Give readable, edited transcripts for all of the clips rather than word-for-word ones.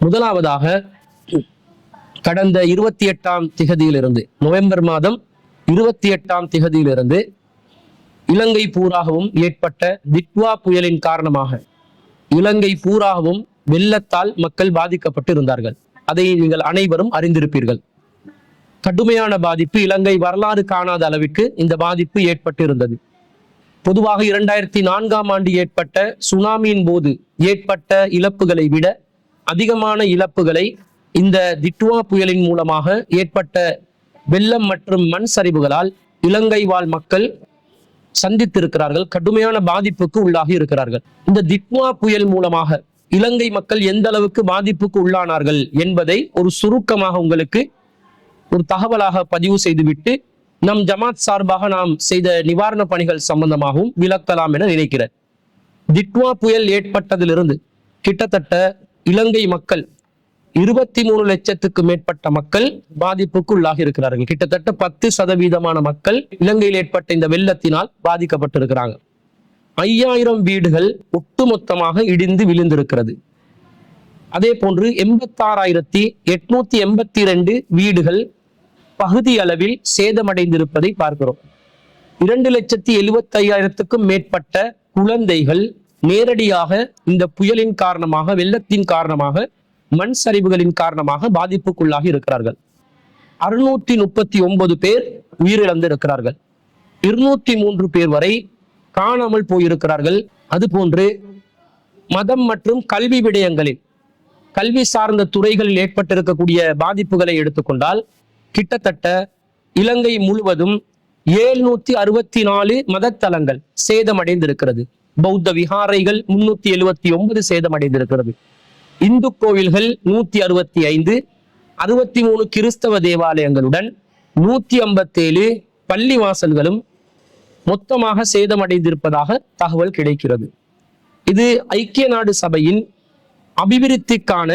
முதலாவதாக கடந்த 28ஆம் திகதியிலிருந்து நவம்பர் மாதம் 28ஆம் திகதியிலிருந்து இலங்கை பூராகவும் ஏற்பட்ட திட்வா புயலின் காரணமாக இலங்கை பூராகவும் வெள்ளத்தால் மக்கள் பாதிக்கப்பட்டு இருந்தார்கள். அதை நீங்கள் அனைவரும் அறிந்திருப்பீர்கள். கடுமையான பாதிப்பு, இலங்கை வரலாறு காணாத அளவிற்கு இந்த பாதிப்பு ஏற்பட்டு இருந்தது. பொதுவாக 2004ஆம் ஆண்டு ஏற்பட்ட சுனாமியின் போது ஏற்பட்ட இழப்புகளை விட அதிகமான இழப்புகளை இந்த திட்வா புயலின் மூலமாக ஏற்பட்ட வெள்ளம் மற்றும் மண் சரிவுகளால் இலங்கை வாழ் மக்கள் சந்தித்திருக்கிறார்கள். கடுமையான பாதிப்புக்கு உள்ளாகி இருக்கிறார்கள். இந்த திட்வா புயல் மூலமாக இலங்கை மக்கள் எந்த அளவுக்கு பாதிப்புக்கு உள்ளானார்கள் என்பதை ஒரு சுருக்கமாக உங்களுக்கு ஒரு தகவலாக பதிவு செய்துவிட்டு நம் ஜமாத் சார்பாக நாம் செய்த நிவாரண பணிகள் சம்பந்தமாகவும் விளக்கலாம் என நினைக்கிறேன். திட்வா புயல் ஏற்பட்டதிலிருந்து கிட்டத்தட்ட இலங்கை மக்கள் 23 லட்சத்துக்கு மேற்பட்ட மக்கள் பாதிப்புக்கு உள்ளாகி இருக்கிறார்கள். கிட்டத்தட்ட 10% மக்கள் இலங்கையில் ஏற்பட்ட இந்த வெள்ளத்தினால் பாதிக்கப்பட்டிருக்கிறாங்க. 5000 வீடுகள் ஒட்டுமொத்தமாக இடிந்து விழுந்திருக்கிறது. அதே போன்று 86,882 வீடுகள் பகுதி அளவில் சேதமடைந்திருப்பதை பார்க்கிறோம். 2,75,000க்கும் மேற்பட்ட குழந்தைகள் நேரடியாக இந்த புயலின் காரணமாக, வெள்ளத்தின் காரணமாக, மண் சரிவுகளின் காரணமாக பாதிப்புக்குள்ளாகி இருக்கிறார்கள். 639 பேர் உயிரிழந்து இருக்கிறார்கள். 203 பேர் வரை காணாமல் போயிருக்கிறார்கள். அதுபோன்று மதம் மற்றும் கல்வி விடயங்களில், கல்வி சார்ந்த துறைகளில் ஏற்பட்டிருக்கக்கூடிய பாதிப்புகளை எடுத்துக்கொண்டால் கிட்டத்தட்ட இலங்கை முழுவதும் 764 மதத்தலங்கள் சேதமடைந்திருக்கிறது. பௌத்த விகாரைகள் 379 சேதமடைந்திருக்கிறது. இந்து கோவில்கள் 165, 63 கிறிஸ்தவ தேவாலயங்களுடன் 157 பள்ளிவாசல்களும் மொத்தமாக சேதமடைந்திருப்பதாக தகவல் கிடைக்கிறது. இது ஐக்கிய நாடு சபையின் அபிவிருத்திக்கான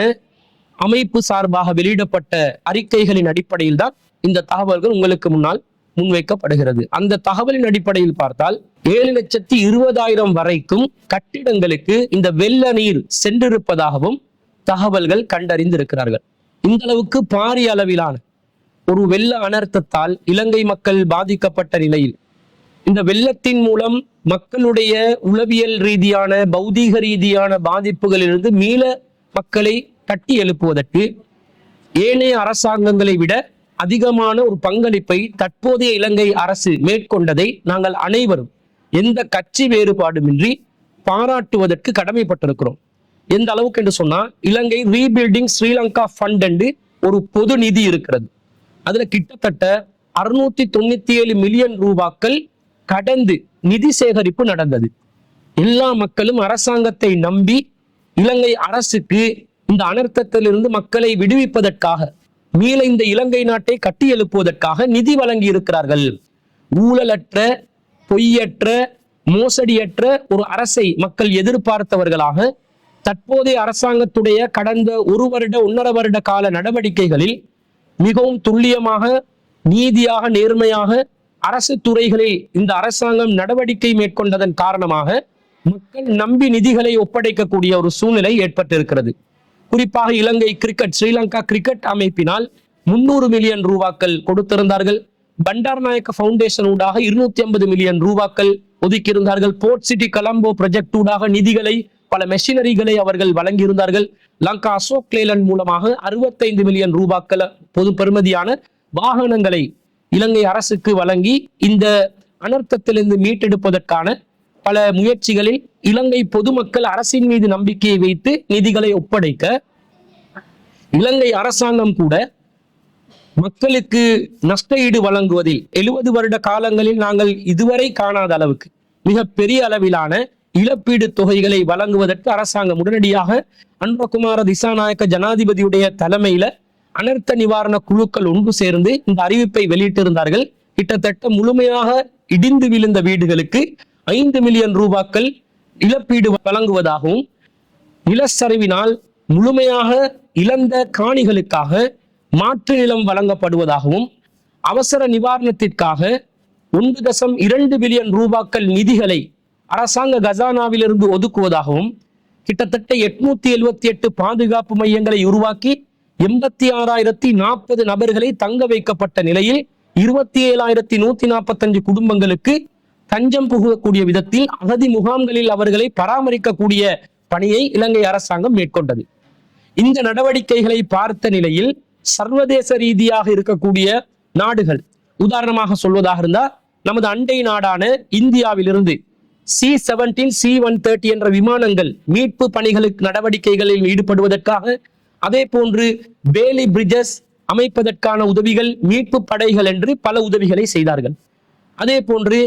அமைப்பு சார்பாக வெளியிடப்பட்ட அறிக்கைகளின் அடிப்படையில் தான் இந்த தகவல்கள் உங்களுக்கு முன்னால் முன்வைக்கப்படுகிறது. அந்த தகவலின் அடிப்படையில் பார்த்தால் 7,20,000 வரைக்கும் கட்டிடங்களுக்கு இந்த வெள்ள நீர் சென்றிருப்பதாகவும் தகவல்கள் கண்டறிந்திருக்கிறார்கள். இந்த அளவுக்கு பாரிய அளவிலான ஒரு வெள்ள அனர்த்தத்தால் இலங்கை மக்கள் பாதிக்கப்பட்ட நிலையில் இந்த வெள்ளத்தின் மூலம் மக்களுடைய உளவியல் ரீதியான, பௌதீக ரீதியான பாதிப்புகளிலிருந்து மீள மக்களை கட்டி எழுப்புவதற்கு ஏனைய அரசாங்கங்களை விட அதிகமான ஒரு பங்களிப்பை தற்போதைய இலங்கை அரசு மேற்கொண்டதை நாங்கள் அனைவரும் எந்த கட்சி வேறுபாடுமின்றி பாராட்டுவதற்கு கடமைப்பட்டிருக்கிறோம். எந்த அளவுக்கு என்று சொன்னா, இலங்கை ரீபில்டிங் ஸ்ரீலங்கா ஃபண்ட் என்று ஒரு பொது நிதி இருக்கிறது. அதுல கிட்டத்தட்ட 697 மில்லியன் ரூபாய்கள் கடந்து நிதி சேகரிப்பு நடந்தது. எல்லா மக்களும் அரசாங்கத்தை நம்பி இலங்கை அரசுக்கு இந்த அனர்த்தத்திலிருந்து மக்களை விடுவிப்பதற்காக, மீள இந்த இலங்கை நாட்டை கட்டி எழுப்புவதற்காக நிதி வழங்கி இருக்கிறார்கள். ஊழலற்ற, பொய்யற்ற, மோசடியற்ற ஒரு அரசை மக்கள் எதிர்பார்த்தவர்களாக தற்போதைய அரசாங்கத்துடைய கடந்த 1 வருட 1.5 வருட கால நடவடிக்கைகளில் மிகவும் துல்லியமாக, நீதியாக, நேர்மையாக அரசு துறைகளில் இந்த அரசாங்கம் நடவடிக்கை மேற்கொண்டதன் காரணமாக மக்கள் நம்பி நிதிகளை ஒப்படைக்கக்கூடிய ஒரு சூழ்நிலை ஏற்பட்டிருக்கிறது. குறிப்பாக இலங்கை கிரிக்கெட், ஸ்ரீலங்கா கிரிக்கெட் அமைப்பினால் 300 மில்லியன் ரூபாய்கள் கொடுத்திருந்தார்கள். பண்டார்நாயக்க ஃபவுண்டேஷன் ஊடாக 250 மில்லியன் ரூபாய்கள் ஒதுக்கியிருந்தார்கள். போர்ட் சிட்டி கொலம்போ ப்ராஜெக்ட் ஊடாக நிதிகளை, பல மெஷினரிகளை அவர்கள் வழங்கியிருந்தார்கள். லங்கா அசோக் லேலண்ட் மூலமாக 65 மில்லியன் ரூபாய்கள் பொது பெறுமதியான வாகனங்களை இலங்கை அரசுக்கு வழங்கி இந்த அனர்த்தத்திலிருந்து மீட்டெடுப்பதற்கான பல முயற்சிகளில் இலங்கை பொதுமக்கள் அரசின் மீது நம்பிக்கையை வைத்து நிதிகளை ஒப்படைக்க, இலங்கை அரசாங்கம் கூட மக்களுக்கு நஷ்ட ஈடு வழங்குவதில் 70 வருட காலங்களில் நாங்கள் இதுவரை காணாத அளவுக்கு மிக பெரிய அளவிலான இழப்பீடு தொகைகளை வழங்குவதற்கு அரசாங்கம் உடனடியாக அன்பகுமார திசாநாயக்க ஜனாதிபதியுடைய தலைமையில அனர்த்த நிவாரண குழுக்கள் ஒன்று சேர்ந்து இந்த அறிவிப்பை வெளியிட்டிருந்தார்கள். கிட்டத்தட்ட முழுமையாக இடிந்து விழுந்த வீடுகளுக்கு 5 மில்லியன் ரூபாய்கள் இழப்பீடு வழங்குவதாகவும், நிலச்சரிவினால் முழுமையாக இழந்த காணிகளுக்காக மாற்று நிலம் வழங்கப்படுவதாகவும், அவசர நிவாரணத்திற்காக 1.2 பில்லியன் ரூபாய்கள் நிதிகளை அரசாங்க கஜானாவிலிருந்து ஒதுக்குவதாகவும், கிட்டத்தட்ட 878 பாதுகாப்பு மையங்களை உருவாக்கி 86,040 நபர்களை தங்க வைக்கப்பட்ட நிலையில் 27,145 குடும்பங்களுக்கு தஞ்சம் புகக்கூடிய விதத்தில் அகதி முகாம்களில் அவர்களை பராமரிக்கக்கூடிய பணியை இலங்கை அரசாங்கம் மேற்கொண்டது. இந்த நடவடிக்கைகளை பார்த்த நிலையில் சர்வதேச ரீதியாக இருக்கக்கூடிய நாடுகள், உதாரணமாக சொல்வதாக இருந்தால் நமது அண்டை நாடான இந்தியாவிலிருந்து C-17, C-130 என்ற விமானங்கள் மீட்பு பணிகளுக்கு நடவடிக்கைகளில் ஈடுபடுவதற்காக, அதே போன்று பேலி பிரிட்ஜஸ் அமைப்பதற்கான உதவிகள், மீட்பு படைகள் என்று பல உதவிகளை செய்தார்கள். அதே போன்று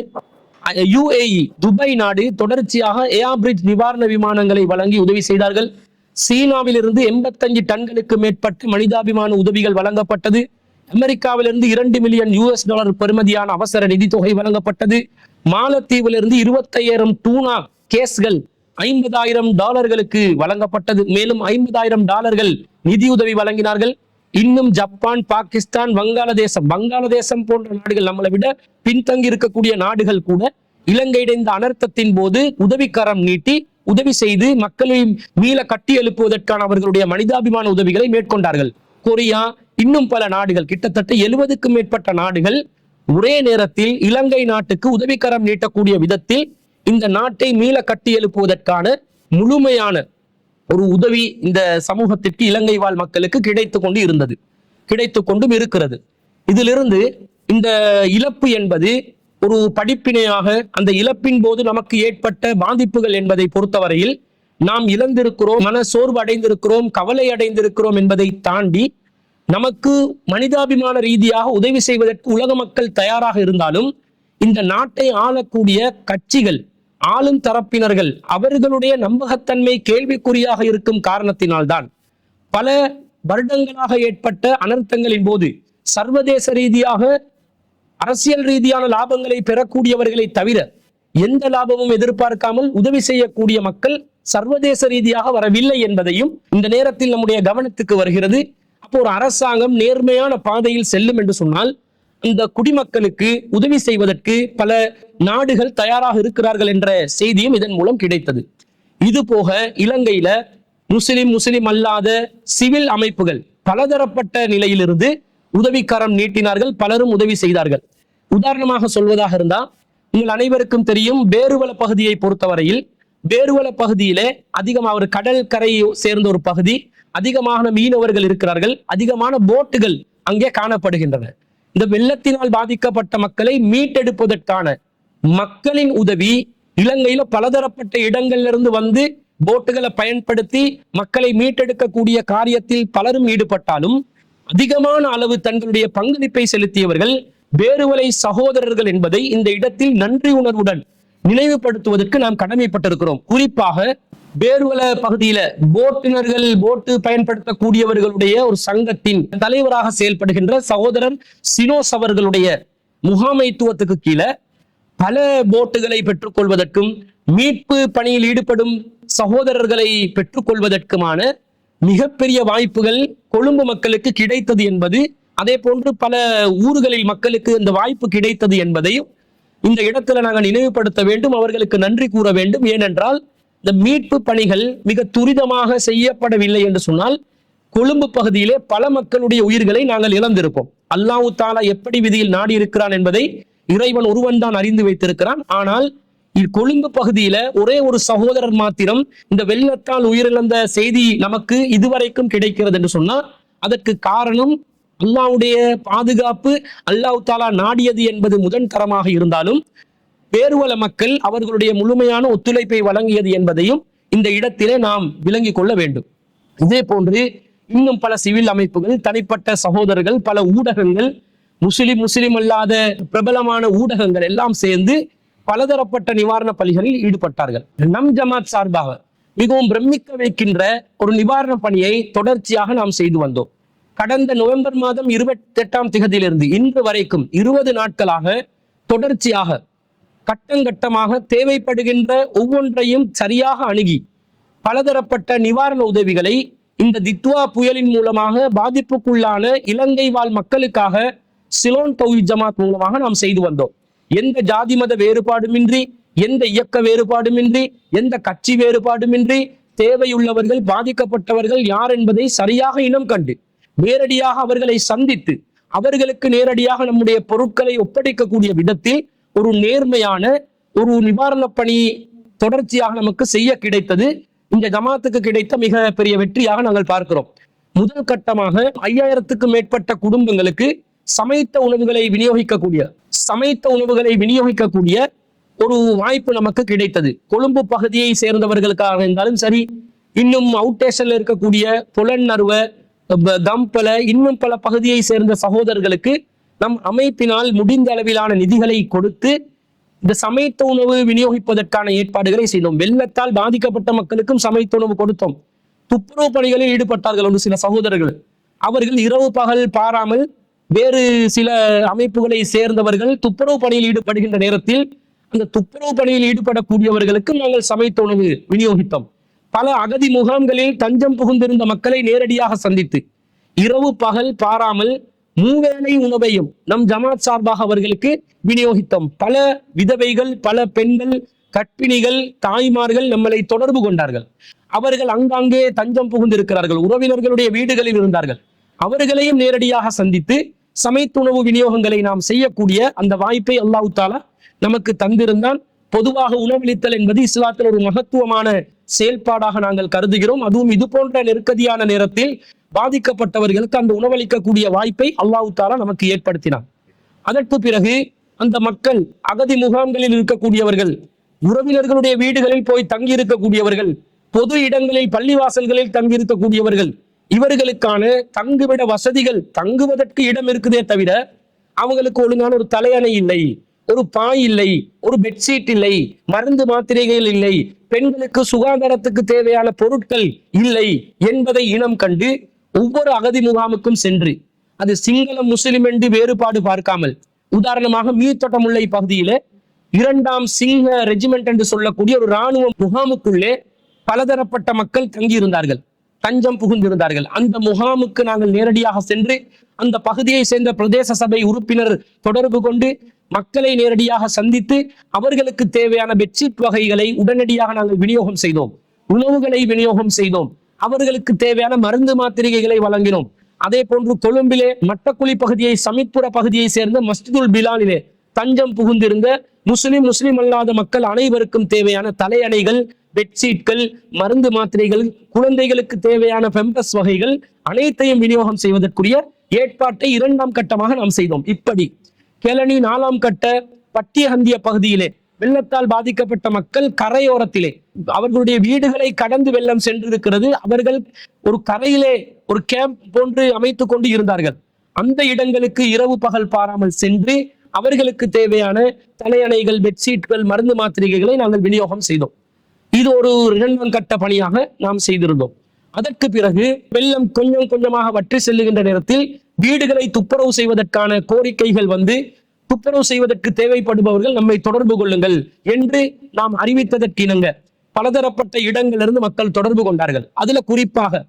UAE துபாய் நாடு தொடர்ச்சியாக ஏர் பிரிட்ஜ் நிவாரண விமானங்களை வழங்கி உதவி செய்தார்கள். சீனாவிலிருந்து 85 டன்களுக்கு மேற்பட்ட மனிதாபிமான உதவிகள் வழங்கப்பட்டது. அமெரிக்காவிலிருந்து $2 மில்லியன் பெறுமதியான அவசர நிதி தொகை வழங்கப்பட்டது. மாலத்தீவிலிருந்து 25,000 டூனா கேஸ்கள் $50,000 வழங்கப்பட்டது. மேலும் $50,000 நிதியுதவி வழங்கினார்கள். இன்னும் ஜப்பான், பாகிஸ்தான், வங்காளதேசம் போன்ற நாடுகள், நம்மளை விட பின்தங்கி இருக்கக்கூடிய நாடுகள் கூட இலங்கையின் இந்த அனர்த்தத்தின் போது உதவிக்கரம் நீட்டி உதவி செய்து மக்களை மீள கட்டி எழுப்புவதற்கான அவர்களுடைய மனிதாபிமான உதவிகளை மேற்கொண்டார்கள். கொரியா, இன்னும் பல நாடுகள், கிட்டத்தட்ட 70க்கும் மேற்பட்ட நாடுகள் ஒரே நேரத்தில் இலங்கை நாட்டுக்கு உதவிக்கரம் நீட்டக்கூடிய விதத்தில் இந்த நாட்டை மீள கட்டி எழுப்புவதற்கான முழுமையான ஒரு உதவி இந்த சமூகத்திற்கு, இலங்கை வாழ் மக்களுக்கு கிடைத்து கொண்டும் இருக்கிறது. இதிலிருந்து இந்த இழப்பு என்பது ஒரு படிப்பினையாக, அந்த இழப்பின் போது நமக்கு ஏற்பட்ட பாதிப்புகள் என்பதை பொறுத்தவரையில் நாம் இழந்திருக்கிறோம், மன சோர்வு அடைந்திருக்கிறோம், கவலை அடைந்திருக்கிறோம் என்பதை தாண்டி நமக்கு மனிதாபிமான ரீதியாக உதவி செய்வதற்கு உலக மக்கள் தயாராக இருந்தாலும் இந்த நாட்டை ஆளக்கூடிய கட்சிகள், ஆளும் தரப்பினர்கள், அவர்களுடைய நம்பகத்தன்மை கேள்விக்குறியாக இருக்கும் காரணத்தினால்தான் பல வருடங்களாக ஏற்பட்ட அனர்த்தங்களின் போது சர்வதேச ரீதியாக அரசியல் ரீதியான லாபங்களை பெறக்கூடியவர்களை தவிர எந்த லாபமும் எதிர்பார்க்காமல் உதவி செய்யக்கூடிய மக்கள் சர்வதேச ரீதியாக வரவில்லை என்பதையும் இந்த நேரத்தில் நம்முடைய கவனத்துக்கு வருகிறது. அப்போ ஒரு அரசாங்கம் நேர்மையான பாதையில் செல்லும் என்று சொன்னால் அந்த குடிமக்களுக்கு உதவி செய்வதற்கு பல நாடுகள் தயாராக இருக்கிறார்கள் என்ற செய்தியும் இதன் மூலம் கிடைத்தது. இது போக இலங்கையில முஸ்லிம் அல்லாத சிவில் அமைப்புகள் பலதரப்பட்ட நிலையிலிருந்து உதவிக்கரம் நீட்டினார்கள், பலரும் உதவி செய்தார்கள். உதாரணமாக சொல்வதாக இருந்தால் உங்கள் அனைவருக்கும் தெரியும், பேருவல பகுதியை பொறுத்தவரையில் பேருவல பகுதியிலே அதிகமாக ஒரு கடல் கரையை சேர்ந்த ஒரு பகுதி, அதிகமான மீனவர்கள் இருக்கிறார்கள், அதிகமான போட்டுகள் அங்கே காணப்படுகின்றன. இந்த வெள்ளத்தினால் பாதிக்கப்பட்ட மக்களை மீட்டெடுப்பதற்கான மக்களின் உதவி இலங்கையில பலதரப்பட்ட இடங்களிலிருந்து வந்து போட்டுகளை பயன்படுத்தி மக்களை மீட்டெடுக்கக்கூடிய காரியத்தில் பலரும் ஈடுபட்டாலும் அதிகமான அளவு தங்களுடைய பங்களிப்பை செலுத்தியவர்கள் பேருவலை சகோதரர்கள் என்பதை இந்த இடத்தில் நன்றி உணர்வுடன் நினைவுபடுத்துவதற்கு நாம் கடமைப்பட்டிருக்கிறோம். குறிப்பாக பேருவல பகுதியில போட்டு பயன்படுத்தக்கூடியவர்களுடைய ஒரு சங்கத்தின் தலைவராக செயல்படுகின்ற சகோதரர் சினோஸ் அவர்களுடைய முகாமைத்துவத்துக்கு கீழே பல போட்டுகளை பெற்றுக்கொள்வதற்கும் மீட்பு பணியில் ஈடுபடும் சகோதரர்களை பெற்றுக்கொள்வதற்குமான மிகப்பெரிய வாய்ப்புகள் கொழும்பு மக்களுக்கு கிடைத்தது என்பது, அதே போன்று பல ஊர்களில் மக்களுக்கு இந்த வாய்ப்பு கிடைத்தது என்பதையும் இந்த இடத்துல நாங்கள் நினைவுபடுத்த வேண்டும், அவர்களுக்கு நன்றி கூற வேண்டும். ஏனென்றால் இந்த மீட்பு பணிகள் மிக துரிதமாக செய்யப்படவில்லை என்று சொன்னால் கொழும்பு பகுதியிலே பல மக்களுடைய உயிர்களை நாங்கள் இழந்திருப்போம். அல்லாஹ் தஆலா எப்படி விதியில் நாடி இருக்கிறான் என்பதை இறைவன் ஒருவன் தான் அறிந்து வைத்திருக்கிறான். ஆனால் கொழும்பு பகுதியில ஒரே ஒரு சகோதரர் மாத்திரம் இந்த வெள்ளத்தால் உயிரிழந்த செய்தி நமக்கு இதுவரைக்கும் கிடைக்கிறது என்று சொன்னால் அதற்கு காரணம் அல்லாஹ்வுடைய பாதுகாப்பு, அல்லாஹ் தஆலா நாடியது என்பது முதன் தரமாக இருந்தாலும் பேருவல மக்கள் அவர்களுடைய முழுமையான ஒத்துழைப்பை வழங்கியது என்பதையும் இந்த இடத்திலே நாம் விளங்கிக் கொள்ள வேண்டும். இதே போன்று இன்னும் பல சிவில் அமைப்புகள், தனிப்பட்ட சகோதரர்கள், பல ஊடகங்கள், முஸ்லிம் அல்லாத பிரபலமான ஊடகங்கள் எல்லாம் சேர்ந்து பலதரப்பட்ட நிவாரண பணிகளில் ஈடுபட்டார்கள். நம் ஜமாத் சார்பாக மிகவும் பிரமிக்க வைக்கின்ற ஒரு நிவாரண பணியை தொடர்ச்சியாக நாம் செய்து வந்தோம். கடந்த நவம்பர் மாதம் 28ஆம் திகதியிலிருந்து இன்று வரைக்கும் 20 நாட்களாக தொடர்ச்சியாக கட்டங்கட்டமாக தேவைப்படுகின்ற ஒவ்வொன்றையும் சரியாக அணுகி பலதரப்பட்ட நிவாரண உதவிகளை இந்த தித்வா புயலின் மூலமாக பாதிப்புக்குள்ளான இலங்கை வாழ் மக்களுக்காக சிலோன் தௌஹீத் ஜமாத் மூலமாக நாம் செய்து வந்தோம். எந்த ஜாதி மத வேறுபாடுமின்றி, எந்த இயக்க வேறுபாடுமின்றி, எந்த கட்சி வேறுபாடுமின்றி தேவையுள்ளவர்கள் பாதிக்கப்பட்டவர்கள் யார் என்பதை சரியாக இனம் கண்டு நேரடியாக அவர்களை சந்தித்து அவர்களுக்கு நேரடியாக நம்முடைய பொருட்களை ஒப்படைக்கக்கூடிய விதத்தில் ஒரு நேர்மையான ஒரு நிவாரண பணி தொடர்ச்சியாக நமக்கு செய்ய கிடைத்தது இந்த ஜமாத்துக்கு கிடைத்த மிக பெரிய வெற்றியாக நாங்கள் பார்க்கிறோம். முதல் கட்டமாக 5000க்கும் மேற்பட்ட குடும்பங்களுக்கு சமைத்த உணவுகளை விநியோகிக்கக்கூடிய ஒரு வாய்ப்பு நமக்கு கிடைத்தது. கொழும்பு பகுதியை சேர்ந்தவர்களுக்காக இருந்தாலும் சரி, இன்னும் அவுட்டேஷன்ல இருக்கக்கூடிய புலன்னறுவ, தம்பல, இன்னும் பல பகுதியை சேர்ந்த சகோதரர்களுக்கு நம் அமைப்பினால் முடிந்த அளவிலான நிதிகளை கொடுத்து இந்த சமைத்த உணவு விநியோகிப்பதற்கான ஏற்பாடுகளை செய்தோம். வெள்ளத்தால் பாதிக்கப்பட்ட மக்களுக்கும் சமைத்த உணவு கொடுத்தோம். துப்புரவு பணிகளில் ஈடுபட்டார்கள் ஒரு சில சகோதரர்கள். அவர்கள் இரவு பகல் பாராமல் வேறு சில அமைப்புகளை சேர்ந்தவர்கள் துப்புரவு பணியில் ஈடுபடுகின்ற நேரத்தில் அந்த துப்புரவு பணியில் ஈடுபடக்கூடியவர்களுக்கு நாங்கள் சமைத்த உணவு விநியோகித்தோம். பல அகதி முகாம்களில் தஞ்சம் புகுந்திருந்த மக்களை நேரடியாக சந்தித்து இரவு பகல் பாராமல் மூவேளை உணவையும் நம் ஜமாத் சார்பாக அவர்களுக்கு விநியோகித்தோம். பல விதவைகள், பல பெண்கள், கற்பிணிகள், தாய்மார்கள் நம்மளை தொடர்பு கொண்டார்கள். அவர்கள் அங்காங்கே தஞ்சம் புகுந்திருக்கிறார்கள், உறவினர்களுடைய வீடுகளில் இருந்தார்கள். அவர்களையும் நேரடியாக சந்தித்து சமைத்துணவு விநியோகங்களை நாம் செய்யக்கூடிய அந்த வாய்ப்பை அல்லாஹ் தஆலா நமக்கு தந்திருந்தான். பொதுவாக உணவளித்தல் என்பது இஸ்லாத்தில் ஒரு மகத்துவமான செயல்பாடாக நாங்கள் கருதுகிறோம். அதுவும் இது போன்ற நெருக்கடியான நேரத்தில் பாதிக்கப்பட்டவர்களுக்கு அந்த உணவளிக்கக்கூடிய வாய்ப்பை அல்லாஹ் தஆலா நமக்கு ஏற்படுத்தினார். அதற்கு பிறகு அந்த மக்கள் அகதி முகாம்களில் இருக்கக்கூடியவர்கள், உறவினர்களுடைய வீடுகளில் போய் தங்கி இருக்கக்கூடியவர்கள், பொது இடங்களில் பள்ளிவாசல்களில் தங்கி இருக்கக்கூடியவர்கள், இவர்களுக்கான தங்குவிட வசதிகள், தங்குவதற்கு இடம் இருக்குதே தவிர அவங்களுக்கு ஒழுங்கான ஒரு தலையணை இல்லை, ஒரு பாய் இல்லை, ஒரு பெட்ஷீட் இல்லை, மருந்து மாத்திரைகள் இல்லை, பெண்களுக்கு சுகாதாரத்துக்கு தேவையான பொருட்கள் இல்லை என்பதை இனம் கண்டு ஒவ்வொரு அகதி முகாமுக்கும் சென்று அது சிங்களம் முஸ்லிம் என்று வேறுபாடு பார்க்காமல், உதாரணமாக மீத்தொட்டமுல்லை பகுதியில 2ஆம் சிங்க ரெஜிமெண்ட் என்று சொல்லக்கூடிய ஒரு இராணுவ முகாமுக்குள்ளே பலதரப்பட்ட மக்கள் தங்கியிருந்தார்கள், தஞ்சம் புகுந்திருந்தார்கள். அந்த முகாமுக்கு நாங்கள் நேரடியாக சென்று அந்த பகுதியை சேர்ந்த பிரதேச சபை உறுப்பினர் தொடர்பு கொண்டு மக்களை நேரடியாக சந்தித்து அவர்களுக்கு தேவையான பெட்ஷீட் வகைகளை உடனடியாக நாங்கள் விநியோகம் செய்தோம், உணவுகளை விநியோகம் செய்தோம், அவர்களுக்கு தேவையான மருந்து மாத்திரைகளை வழங்கினோம். அதே போன்று கொழும்பிலே மட்டக்குழி பகுதியை, சமித்புர பகுதியை சேர்ந்த மஸ்ஜிதுல் பிலாலிலே தஞ்சம் புகுந்திருந்த முஸ்லிம் அல்லாத மக்கள் அனைவருக்கும் தேவையான தலையணைகள், பெட்ஷீட்கள், மருந்து மாத்திரைகள், குழந்தைகளுக்கு தேவையான பெம்பஸ் வகைகள் அனைத்தையும் விநியோகம் செய்வதற்குரிய ஏற்பாட்டை 2ஆம் கட்டமாக நாம் செய்தோம். இப்படி கேளனி 4ஆம் கட்ட பட்டியகந்திய பகுதியிலே வெள்ளத்தால் பாதிக்கப்பட்ட மக்கள் கரையோரத்திலே அவர்களுடைய வீடுகளை கடந்து வெள்ளம் சென்றிருக்கிறது. அவர்கள் ஒரு கரையிலே ஒரு கேம்ப் போன்று அமைத்துக் கொண்டு இருந்தார்கள். அந்த இடங்களுக்கு இரவு பகல் பாராமல் சென்று அவர்களுக்கு தேவையான தலையணைகள், பெட்ஷீட்கள், மருந்து மாத்திரைகளை நாங்கள் விநியோகம் செய்தோம். இது ஒரு 2ஆம் கட்ட பணியாக நாம் செய்திருந்தோம். அதற்கு பிறகு வெள்ளம் கொஞ்சம் கொஞ்சமாக வற்றி செல்லுகின்ற நேரத்தில் வீடுகளை துப்புரவு செய்வதற்கான கோரிக்கைகள் வந்து, துப்புரவு செய்வதற்கு தேவைப்படுபவர்கள் நம்மை தொடர்பு கொள்ளுங்கள் என்று நாம் அறிவித்ததற்கு இணங்க பலதரப்பட்ட இடங்களிலிருந்து மக்கள் தொடர்பு கொண்டார்கள். அதுல குறிப்பாக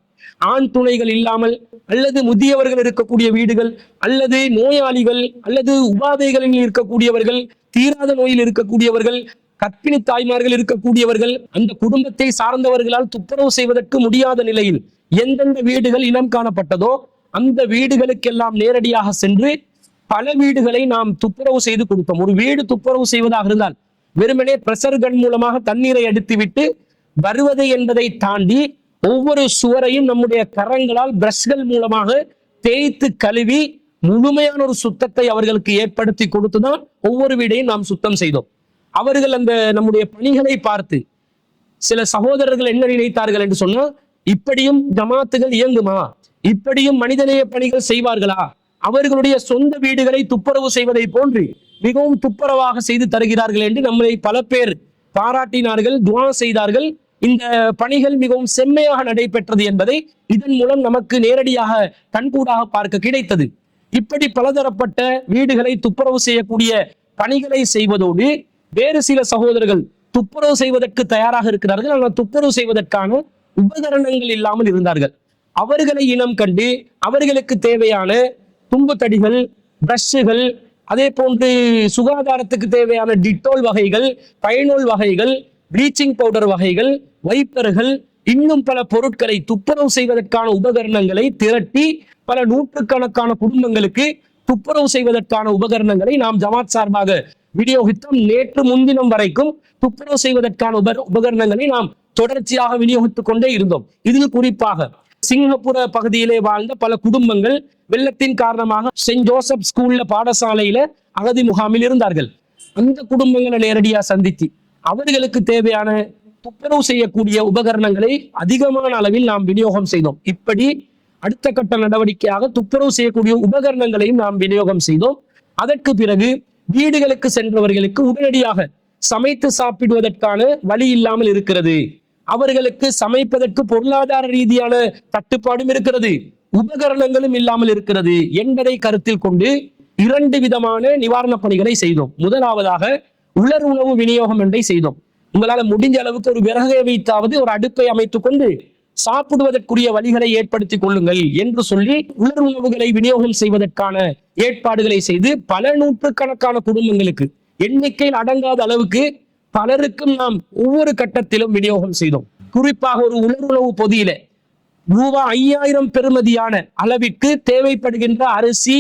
ஆண் துணைகள் இல்லாமல் அல்லது முதியவர்கள் இருக்கக்கூடிய வீடுகள், அல்லது நோயாளிகள், அல்லது உபாதைகளில் இருக்கக்கூடியவர்கள், தீராத நோயில் இருக்கக்கூடியவர்கள், கர்ப்பிணி தாய்மார்கள் இருக்கக்கூடியவர்கள், அந்த குடும்பத்தை சார்ந்தவர்களால் துப்புரவு செய்வதற்கு முடியாத நிலையில் எந்தெந்த வீடுகள் இனம் காணப்பட்டதோ அந்த வீடுகளுக்கெல்லாம் நேரடியாக சென்று பல வீடுகளை நாம் துப்புரவு செய்து கொடுத்தோம். ஒரு வீடு துப்புரவு செய்வதாக இருந்தால் வெறுமனே பிரஷர் கன் மூலமாக தண்ணீரை அடித்துவிட்டு வருவது என்பதை தாண்டி ஒவ்வொரு சுவரையும் நம்முடைய கரங்களால் பிரஷ்கள் மூலமாக தேய்த்து கழுவி முழுமையான ஒரு சுத்தத்தை அவர்களுக்கு ஏற்படுத்தி கொடுத்துதான் ஒவ்வொரு வீடையும் நாம் சுத்தம் செய்தோம். அவர்கள் அந்த நம்முடைய பணிகளை பார்த்து சில சகோதரர்கள் என்ன நினைத்தார்கள் என்று சொன்னால், இப்படியும் ஜமாத்துகள் இயங்குமா, இப்படியும் மனிதநேய பணிகள் செய்வார்களா, அவர்களுடைய சொந்த வீடுகளை துப்புரவு செய்வதை போன்று மிகவும் துப்புரவாக செய்து தருகிறார்கள் என்று நம்மை பல பேர் பாராட்டினார்கள், துஆ செய்தார்கள். இந்த பணிகள் மிகவும் செம்மையாக நடைபெற்றது என்பதை இதன் மூலம் நமக்கு நேரடியாக கண்கூடாக பார்க்க கிடைத்தது. இப்படி பலதரப்பட்ட வீடுகளை துப்புரவு செய்யக்கூடிய பணிகளை செய்வதோடு வேறு சில சகோதரர்கள் துப்புரவு செய்வதற்கு தயாராக இருக்கிறார்கள், ஆனால் துப்புரவு செய்வதற்கான உபகரணங்கள் இல்லாமல் இருந்தார்கள். அவர்களை இனம் கண்டு அவர்களுக்கு தேவையான தும்பு தடிகள், பிரஷ்கள், அதே போன்று சுகாதாரத்துக்கு தேவையான டிட்டோல் வகைகள், பயனோல் வகைகள், ப்ளீச்சிங் பவுடர் வகைகள், வைப்பர்கள், இன்னும் பல பொருட்களை துப்புரவு செய்வதற்கான உபகரணங்களை திரட்டி பல நூற்றுக்கணக்கான குடும்பங்களுக்கு துப்புரவு செய்வதற்கான உபகரணங்களை நாம் ஜமாத் சார்பாக விநியோகித்தோம். நேற்று முன்தினம் வரைக்கும் துப்புரவு செய்வதற்கான உபகரணங்களை நாம் தொடர்ச்சியாக விநியோகித்துக் கொண்டே இருந்தோம். இதில் குறிப்பாக சிங்கப்பூர பகுதியிலே வாழ்ந்த பல குடும்பங்கள் வெள்ளத்தின் காரணமாக செயின்ட் ஜோசப் ஸ்கூல்ல பாடசாலையில அகதி முகாமில் இருந்தார்கள். அந்த குடும்பங்களை நேரடியாக சந்தித்து அவர்களுக்கு தேவையான துப்புரவு செய்யக்கூடிய உபகரணங்களை அதிகமான அளவில் நாம் விநியோகம் செய்தோம். இப்படி அடுத்த கட்ட நடவடிக்கையாக துப்புரவு செய்யக்கூடிய உபகரணங்களையும் நாம் விநியோகம் செய்தோம். அதற்கு பிறகு வீடுகளுக்கு சென்றவர்களுக்கு உடனடியாக சமைத்து சாப்பிடுவதற்கான வழி இல்லாமல் இருக்கிறது, அவர்களுக்கு சமைப்பதற்கு பொருளாதார ரீதியான தட்டுப்பாடும் இருக்கிறது, உபகரணங்களும் இல்லாமல் இருக்கிறது என்பதை கருத்தில் கொண்டு 2 விதமான நிவாரணப் பணிகளை செய்தோம். முதலாவதாக உலர் உணவு விநியோகம் ஒன்றை செய்தோம். உங்களால முடிஞ்ச அளவுக்கு ஒரு விறகை வைத்தாவது ஒரு அடுப்பை அமைத்துக் கொண்டு சாப்பிடுவதற்குரிய வழிகளை ஏற்படுத்திக் கொள்ளுங்கள் என்று சொல்லி உலர் உணவுகளை விநியோகம் செய்வதற்கான ஏற்பாடுகளை செய்து பல நூற்றுக்கணக்கான குடும்பங்களுக்கு எண்ணிக்கையில் அடங்காத அளவுக்கு பலருக்கும் நாம் ஒவ்வொரு கட்டத்திலும் விநியோகம் செய்தோம். குறிப்பாக ஒரு உலர் உணவு பொதியில ரூபாய் 5000 பெறுமதியான அளவிற்கு தேவைப்படுகின்ற அரிசி,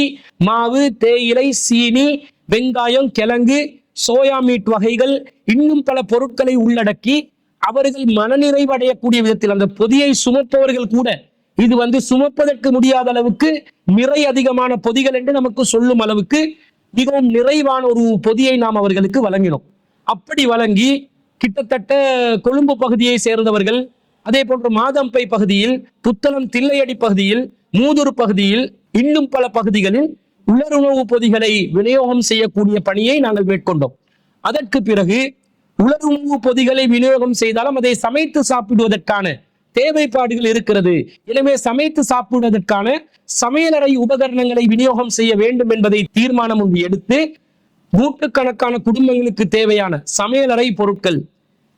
மாவு, தேயிலை, சீனி, வெங்காயம், கிழங்கு, சோயா மீட் வகைகள் இன்னும் பல பொருட்களை உள்ளடக்கி அவர்கள் மனநிறைவு அடையக்கூடிய விதத்தில் அந்த பொதியை சுமப்பவர்கள் கூட இது சுமப்பதற்கு முடியாத அளவுக்கு நிறை அதிகமான பொதிகள் என்று நமக்கு சொல்லும் அளவுக்கு மிகவும் நிறைவான ஒரு பொதியை நாம் அவர்களுக்கு வழங்கினோம். அப்படி வழங்கி கிட்டத்தட்ட கொழும்பு பகுதியை சேர்ந்தவர்கள், அதே போன்று மாதம்பை பகுதியில், புத்தளம் தில்லையடி பகுதியில், மூதூர் பகுதியில் இன்னும் பல பகுதிகளில் உலர் உணவு பொதிகளை விநியோகம் செய்யக்கூடிய பணியை நாங்கள் மேற்கொண்டோம். அதற்கு பிறகு உலர் உணவு பொதிகளை விநியோகம் செய்தாலும் அதை சமைத்து சாப்பிடுவதற்கான தேவைப்பாடுகள் இருக்கிறது. எனவே சமைத்து சாப்பிடுவதற்கான சமையலறை உபகரணங்களை விநியோகம் செய்ய வேண்டும் என்பதை தீர்மானம் ஒன்று எடுத்து நூற்றுக்கணக்கான குடும்பங்களுக்கு தேவையான சமையலறை பொருட்கள்,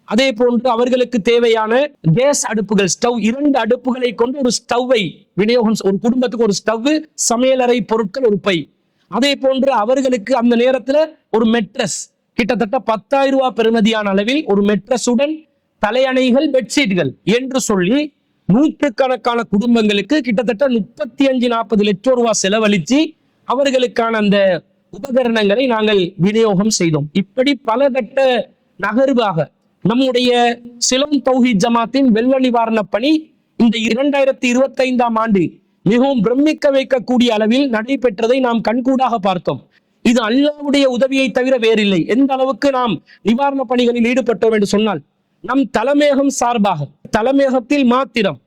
அதே போன்று அவர்களுக்கு தேவையான கேஸ் அடுப்புகள், ஸ்டவ், 2 அடுப்புகளை கொண்டு ஒரு ஸ்டவ்வை விநியோகம், ஒரு குடும்பத்துக்கு ஒரு ஸ்டவ், சமையலறை பொருட்கள் ஒரு பை, அதே போன்று அவர்களுக்கு அந்த நேரத்துல ஒரு மெட்ரஸ் கிட்டத்தட்ட 10,000 ரூபாய் பெறுமதியான அளவில் ஒரு மெட்ரஸுடன் தலையணைகள், பெட்ஷீட்கள் என்று சொல்லி நூற்றுக்கணக்கான குடும்பங்களுக்கு கிட்டத்தட்ட 35-40 லட்சம் ரூபாய் செலவழித்து அவர்களுக்கான அந்த உபகரணங்களை நாங்கள் விநியோகம் செய்தோம். இப்படி பல கட்ட நகர்வாக நம்முடைய சிலோன் தௌஹீத் ஜமாத்தின் வெள்ள நிவாரண பணி இந்த 2025ஆம் ஆண்டு மிகவும் பிரமிக்க வைக்கக்கூடிய அளவில் நடைபெற்றதை நாம் கண்கூடாக பார்த்தோம். இது அல்லாஹ்வுடைய உதவியை தவிர வேறில்லை. எந்த அளவுக்கு நாம் நிவாரண பணிகளில் ஈடுபட்டோம் என்று சொன்னால், நம் தலைமையகம் சார்பாக தலைமையகத்தில் மாத்திரம்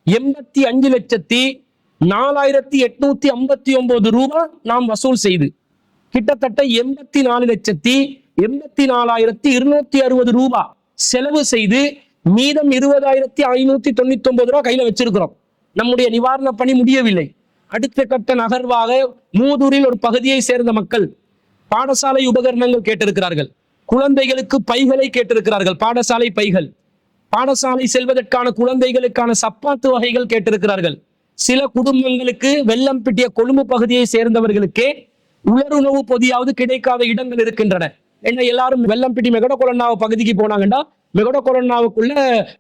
85,4859 ரூபாய் நாம் வசூல் செய்து கிட்டத்தட்ட 84,84,260 ரூபாய் செலவு செய்து மீதம் 20,599 ரூபாய் கையில வச்சிருக்கிறோம். நம்முடைய நிவாரண பணி முடியவில்லை. அடுத்த கட்ட நகர்வாக மூதூரில் ஒரு பகுதியை சேர்ந்த மக்கள் பாடசாலை உபகரணங்கள் கேட்டிருக்கிறார்கள். குழந்தைகளுக்கு பைகளை கேட்டிருக்கிறார்கள், பாடசாலை பைகள், பாடசாலை செல்வதற்கான குழந்தைகளுக்கான சப்பாத்து வகைகள் கேட்டிருக்கிறார்கள். சில குடும்பங்களுக்கு வெள்ளம் பிட்டிய கொழும்பு பகுதியை சேர்ந்தவர்களுக்கே உலர் உணவு பொதியாவது கிடைக்காத இடங்கள் இருக்கின்றன. என்ன எல்லாரும் வெள்ளம் பிட்டி மெகடகொலன்னாவு பகுதிக்கு போனாங்கன்னா மெகடகொலன்னாவுக்குள்ள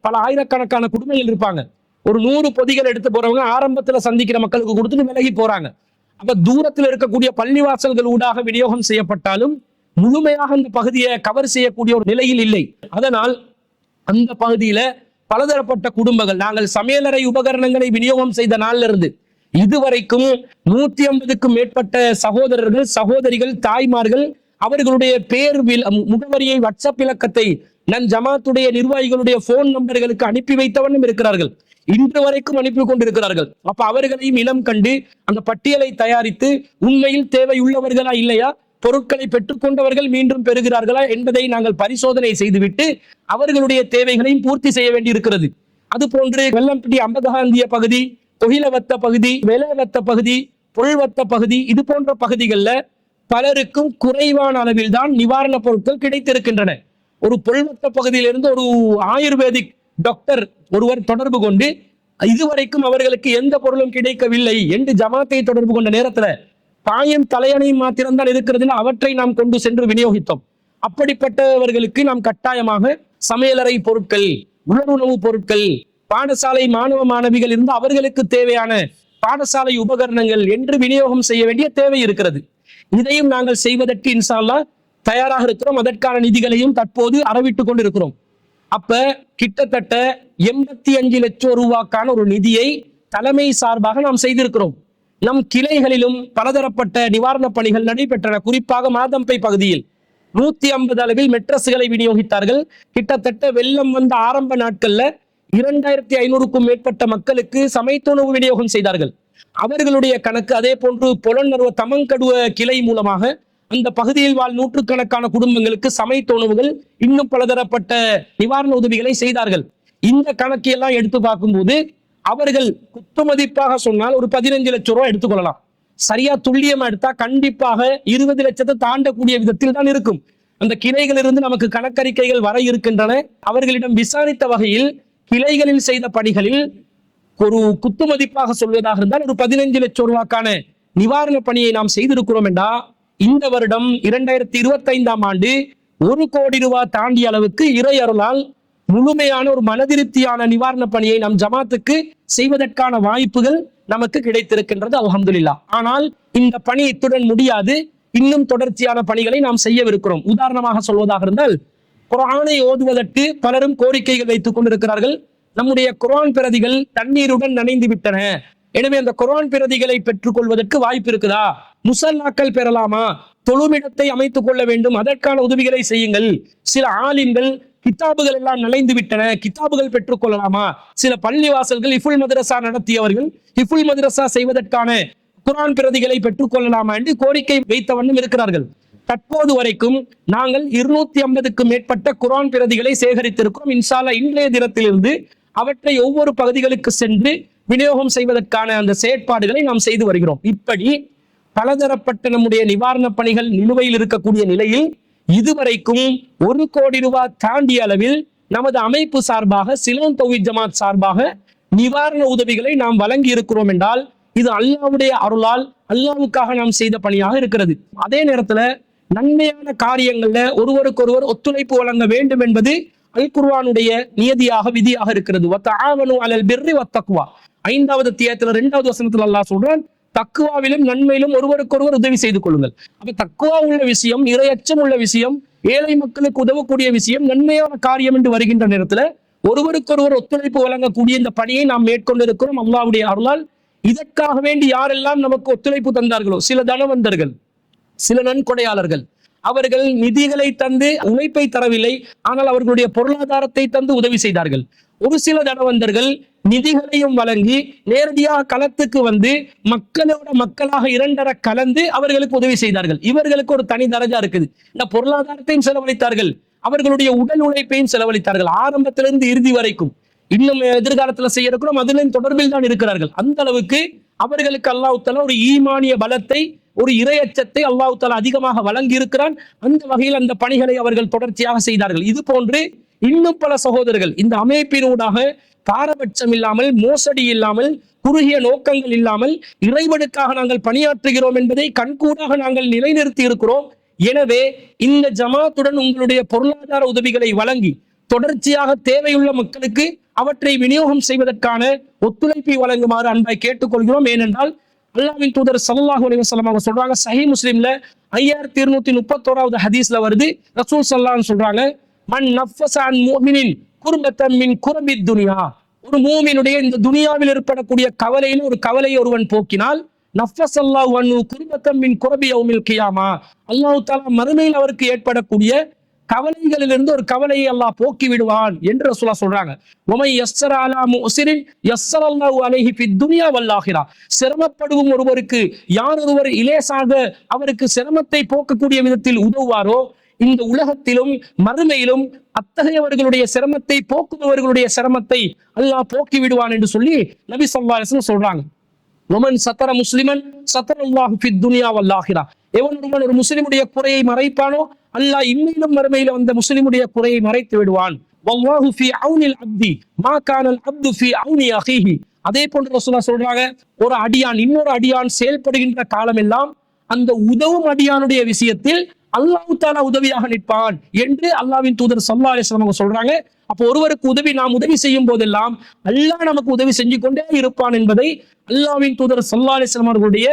பல ஆயிரக்கணக்கான குடும்பங்கள் இருப்பாங்க. ஒரு 100 பொதிகள் எடுத்து போறவங்க ஆரம்பத்துல சந்திக்கிற மக்களுக்கு கொடுத்துட்டு விலகி போறாங்க. அப்ப தூரத்தில் இருக்கக்கூடிய பள்ளிவாசல்கள் ஊடாக விநியோகம் செய்யப்பட்டாலும் முழுமையாக அந்த பகுதியை கவர் செய்யக்கூடிய ஒரு நிலையில் இல்லை. அதனால் அந்த பகுதியில பலதரப்பட்ட குடும்பங்கள், நாங்கள் சமையலறை உபகரணங்களை விநியோகம் செய்த நாள்ல இருந்து இதுவரைக்கும் 150க்கும் மேற்பட்ட சகோதரர்கள், சகோதரிகள், தாய்மார்கள் அவர்களுடைய பேர் முகவரியை, வாட்ஸ்அப் இலக்கத்தை நம் ஜமாத்துடைய நிர்வாகிகளுடைய போன் நம்பர்களுக்கு அனுப்பி வைத்தவண்ணம் இருக்கிறார்கள். இன்று வரைக்கும் அனுப்பி கொண்டிருக்கிறார்கள். அப்ப அவர்களையும் இனம் கண்டு அந்த பட்டியலை தயாரித்து உண்மையில் தேவையுள்ளவர்களா இல்லையா, பொருட்களை பெற்றுக்கொண்டவர்கள் மீண்டும் பெறுகிறார்களா என்பதை நாங்கள் பரிசோதனை செய்துவிட்டு அவர்களுடைய தேவைகளையும் பூர்த்தி செய்ய வேண்டி இருக்கிறது. அது போன்று வெள்ளம்பிட்டி அம்பகாந்திய பகுதி, தொகிலவத்த பகுதி, வேலவத்த பகுதி, பொருள்வத்த பகுதி, இது போன்ற பகுதிகளில் பலருக்கும் குறைவான அளவில் தான் நிவாரண பொருட்கள் கிடைத்திருக்கின்றன. ஒரு பொருள்வத்த பகுதியிலிருந்து ஒரு ஆயுர்வேதிக் டாக்டர் ஒருவர் தொடர்பு கொண்டு இதுவரைக்கும் அவர்களுக்கு எந்த பொருளும் கிடைக்கவில்லை என்று ஜமாத்தை தொடர்பு கொண்ட நேரத்துல பாயம் தலையணையும் மாத்திரம்தான் இருக்கிறதுன்னு அவற்றை நாம் கொண்டு சென்று விநியோகித்தோம். அப்படிப்பட்டவர்களுக்கு நாம் கட்டாயமாக சமையலறை பொருட்கள், உலர் உணவு பொருட்கள், பாடசாலை மாணவ மாணவிகள் இருந்து அவர்களுக்கு தேவையான பாடசாலை உபகரணங்கள் என்று விநியோகம் செய்ய வேண்டிய தேவை இருக்கிறது. இதையும் நாங்கள் செய்வதற்கு இன்ஷா அல்லாஹ் தயாராக இருக்கிறோம். அதற்கான நிதிகளையும் தற்போது அறவிட்டுக் கொண்டிருக்கிறோம். அப்ப கிட்டத்தட்ட 85 லட்சம் ரூபாய்க்கான ஒரு நிதியை தலைமை சார்பாக நாம் செய்திருக்கிறோம். நம் கிளைகளிலும் பலதரப்பட்ட நிவாரணப் பணிகள் நடைபெற்றன. குறிப்பாக மாதம்பை பகுதியில் 150 அளவில் மெட்ரஸ்களை விநியோகித்தார்கள். கிட்டத்தட்ட வெள்ளம் வந்த ஆரம்ப நாட்கள்ல 2500க்கும் மேற்பட்ட மக்களுக்கு சமைத்துணவு விநியோகம் செய்தார்கள். அவர்களுடைய கணக்கு அதே போன்று பொலன்னறுவ தமங்கடுவ கிளை மூலமாக அந்த பகுதியில் வாழ் நூற்றுக்கணக்கான குடும்பங்களுக்கு சமைத்துணவுகள் இன்னும் பலதரப்பட்ட நிவாரண உதவிகளை செய்தார்கள். இந்த கணக்கையெல்லாம் எடுத்து பார்க்கும்போது அவர்கள் குத்துமதிப்பாக சொன்னால் ஒரு 15 லட்சம் ரூபாய் எடுத்துக்கொள்ளலாம். சரியா துல்லியமா எடுத்தா கண்டிப்பாக 20 லட்சத்தை தாண்டக்கூடிய விதத்தில் தான் இருக்கும். அந்த கிளைகளிலிருந்து நமக்கு கணக்கறிக்கைகள் வர இருக்கின்றன. அவர்களிடம் விசாரித்த வகையில் கிளைகளில் செய்த பணிகளில் ஒரு குத்துமதிப்பாக சொல்வதாக இருந்தால் ஒரு 15 லட்சம் ரூபாய்க்கான நிவாரண பணியை நாம் செய்திருக்கிறோம் என்றா இந்த வருடம் 2025ஆம் ஆண்டு 1 கோடி ரூபாய் தாண்டிய அளவுக்கு இறை அருளால் முழுமையான ஒரு மனதிருப்தியான நிவாரண பணியை நம் ஜமாத்துக்கு செய்வதற்கான வாய்ப்புகள் நமக்கு கிடைத்திருக்கின்றது, அல்ஹம்துலில்லாஹ். ஆனால் இந்த பணி இத்துடன் முடியாது. இன்னும் தொடர்ச்சியான பணிகளை நாம் செய்யவிருக்கிறோம். உதாரணமாக சொல்வதாக இருந்தால் குர்ஆனை ஓதுவதற்கு பலரும் கோரிக்கைகள் வைத்துக் கொண்டிருக்கிறார்கள். நம்முடைய குர்ஆன் பிரதிகள் தண்ணீருடன் நனைந்து விட்டன. எனவே அந்த குர்ஆன் பிரதிகளை பெற்றுக் கொள்வதற்கு வாய்ப்பு இருக்குதா? முசல்லாக்கள் பெறலாமா? தொழுமிடத்தை அமைத்துக் கொள்ள வேண்டும், அதற்கான உதவிகளை செய்யுங்கள். சில ஆலிம்கள் கிதாபுகள் எல்லாம் நனைந்து விட்டன, கிதாபுகள் பெற்றுக் கொள்ளலாமா? சில பள்ளிவாசல்கள் இஃபுல் மதரசா நடத்தியவர்கள் இஃபுல் மதரசா செய்வதற்கான குர்ஆன் பிரதிகளை பெற்றுக் கொள்ளலாமா என்று கோரிக்கை வைத்த வண்ணம் இருக்கிறார்கள். தற்போது வரைக்கும் நாங்கள் 250க்கும் மேற்பட்ட குர்ஆன் பிரதிகளை சேகரித்திருக்கிறோம். இன்ஷா அல்லாஹ் இன்றைய தினத்திலிருந்து அவற்றை ஒவ்வொரு பகுதிகளுக்கு சென்று விநியோகம் செய்வதற்கான அந்த செயற்பாடுகளை நாம் செய்து வருகிறோம். இப்படி பலதரப்பட்ட நம்முடைய நிவாரண பணிகள் நிலுவையில் இருக்கக்கூடிய நிலையில் இதுவரைக்கும் 1 கோடி ரூபாய் தாண்டிய அளவில் நமது அமைப்பு சார்பாக சிலோன் தௌஹீத் ஜமாத் சார்பாக நிவாரண உதவிகளை நாம் வழங்கி இருக்கிறோம் என்றால் இது அல்லாஹ்வுடைய அருளால் அல்லாஹ்வுக்காக நாம் செய்த பணியாக இருக்கிறது. அதே நேரத்துல நன்மையான காரியங்கள்ல ஒருவருக்கொருவர் ஒத்துழைப்பு வழங்க வேண்டும் என்பது அல் குர்ஆனுடைய நியதியாக விதியாக இருக்கிறது. வதஆவனு அலல் பிர்ரி வத்தக்வா 5வது அத்தியாயத்துல 2வது வசனத்துல அல்லாஹ் சொல்றான், தக்குவாவிலும் நன்மையிலும் ஒருவருக்கொருவர் உதவி செய்து கொள்ளுங்கள். அப்ப தக்குவா உள்ள விஷயம், இறையச்சம் உள்ள விஷயம், ஏழை மக்களுக்கு உதவக்கூடிய விஷயம், நன்மையான காரியம் என்று வருகின்ற நேரத்துல ஒருவருக்கொருவர் ஒத்துழைப்பு வழங்கக்கூடிய இந்த பணியை நாம் மேற்கொண்டிருக்கிறோம் அல்லாஹ்வுடைய அருளால். இதற்காக வேண்டி யாரெல்லாம் நமக்கு ஒத்துழைப்பு தந்தார்களோ, சில தனவந்தர்கள், சில நன்கொடையாளர்கள், அவர்கள் நிதிகளை தந்து உழைப்பை தரவில்லை, ஆனால் அவர்களுடைய பொருளாதாரத்தை தந்து உதவி செய்தார்கள். ஒரு சில தனவந்தர்கள் நிதிகளையும் வழங்கி நேரடியாக களத்துக்கு வந்து மக்களோட மக்களாக இரண்டர கலந்து அவர்களுக்கு உதவி செய்தார்கள். இவர்களுக்கு ஒரு தனி தரஜா இருக்குது. இந்த பொருளாதாரத்தையும் செலவழித்தார்கள், அவர்களுடைய உடல் உழைப்பையும் செலவழித்தார்கள், ஆரம்பத்திலிருந்து இறுதி வரைக்கும். இன்னும் எதிர்காலத்துல செய்ய இருக்கிறோம், அதிலும் தொடர்பில் தான் இருக்கிறார்கள். அந்த அளவுக்கு அவர்களுக்கு அல்லாஹ் தஆலா ஒரு ஈமானிய பலத்தை, ஒரு இறையச்சத்தை அல்லாஹ் தஆலா அதிகமாக வழங்கி இருக்கிறான். அந்த வகையில் அந்த பணிகளை அவர்கள் தொடர்ச்சியாக செய்தார்கள். இது போன்று இன்னும் பல சகோதரர்கள் இந்த அமைப்பினூடாக பாரபட்சம் இல்லாமல், மோசடி இல்லாமல், குறுகிய நோக்கங்கள் இல்லாமல் இறைவனுக்காக நாங்கள் பணியாற்றுகிறோம் என்பதை கண்கூடாக நாங்கள் நிலைநிறுத்தி இருக்கிறோம். எனவே இந்த ஜமாத்துடன் உங்களுடைய பொருளாதார உதவிகளை வழங்கி தொடர்ச்சியாக தேவையுள்ள மக்களுக்கு அவற்றை விநியோகம் செய்வதற்கான ஒத்துழைப்பை வழங்குமாறு அன்பாய் கேட்டுக்கொள்கிறோம். ஏனென்றால் அல்லாஹ்வின் தூதர் ஸல்லல்லாஹு அலைஹி வஸல்லம் அவங்க சொல்றாங்க, சஹீஹ் முஸ்லிம்ல 5231 ஹதீஸ்ல வருது, ரசூல் ஸல்லல்லாஹு அலைஹி சொல்றாங்க, மன் நஃபஸ அன் முஃமினின் குர்பத்தன் மின் குர்பித் துன்யா, ஒரு மூமினுடைய இந்த துனியாவில் ஏற்படக்கூடிய கவலையில் ஒரு கவலையை ஒருவன் போக்கினால், நஃபஸல்லாஹு அன்ஹு குர்பத்தன் மின் குர்பி யௌமில் கியாமா, அல்லாஹ் தஆலா மறுமையில் அவருக்கு ஏற்படக்கூடிய கவலைகளிலிருந்து ஒரு கவலையை அல்லாஹ் போக்கி விடுவான் என்று ரசூலுல்லாஹ் சொல்றாங்க. வமை யஸ்ஸர அலா முஸ்ரின் யஸ்ஸரல்லாஹு அலைஹி ஃபித் துன்யா வல் ஆகிரா, சிரமப்படுவும் ஒருவருக்கு யார் ஒருவர் இலேசாக அவருக்கு சிரமத்தை போக்கக்கூடிய விதத்தில் உதவுவாரோ இந்த உலகத்திலும் மறுமையிலும் அத்தகையவர்களுடைய சிரமத்தை போக்குபவர்களுடைய சிரமத்தை அல்லாஹ் போக்கி விடுவான் என்று சொல்லி நபி ஸல்லல்லாஹு அலைஹி வஸல்லம் சொல்றாங்க. வமன் சத்தர முஸ்லிமன் சத்தரல்லாஹு ஃபித் துன்யா வல் ஆகிரா, எவன் ஒருவன் ஒரு முஸ்லிமுடைய குறையை மறைப்பானோ அல்லாஹ் இம்மையிலும் மறுமையிலும் அந்த முஸ்லிமுடைய குறையை மறைத்து விடுவான். வல்லாஹு ஃபீ ஔனில் அப்தி மா கானல் அப்து ஃபீ ஔனி அஹீஹி, அதே போன்று ரசூலுல்லாஹ் சொல்றாங்க, ஒரு அடியான் இன்னொரு அடியான் செயல்படுகின்ற காலம் எல்லாம் அந்த உதவும் அடியானுடைய விஷயத்தில் அல்லாஹ் தஆலா உதவியாக நிற்பான் என்று அல்லாஹ்வின் தூதர் ஸல்லல்லாஹு அலைஹி வஸல்லம் அவங்க சொல்றாங்க. அப்போ ஒருவருக்கு நாம் உதவி செய்யும் போதெல்லாம் அல்லாஹ் நமக்கு உதவி செஞ்சு கொண்டே இருப்பான் என்பதை அல்லாஹ்வின் தூதர் ஸல்லல்லாஹு அலைஹி வஸல்லம் அவர்களுடைய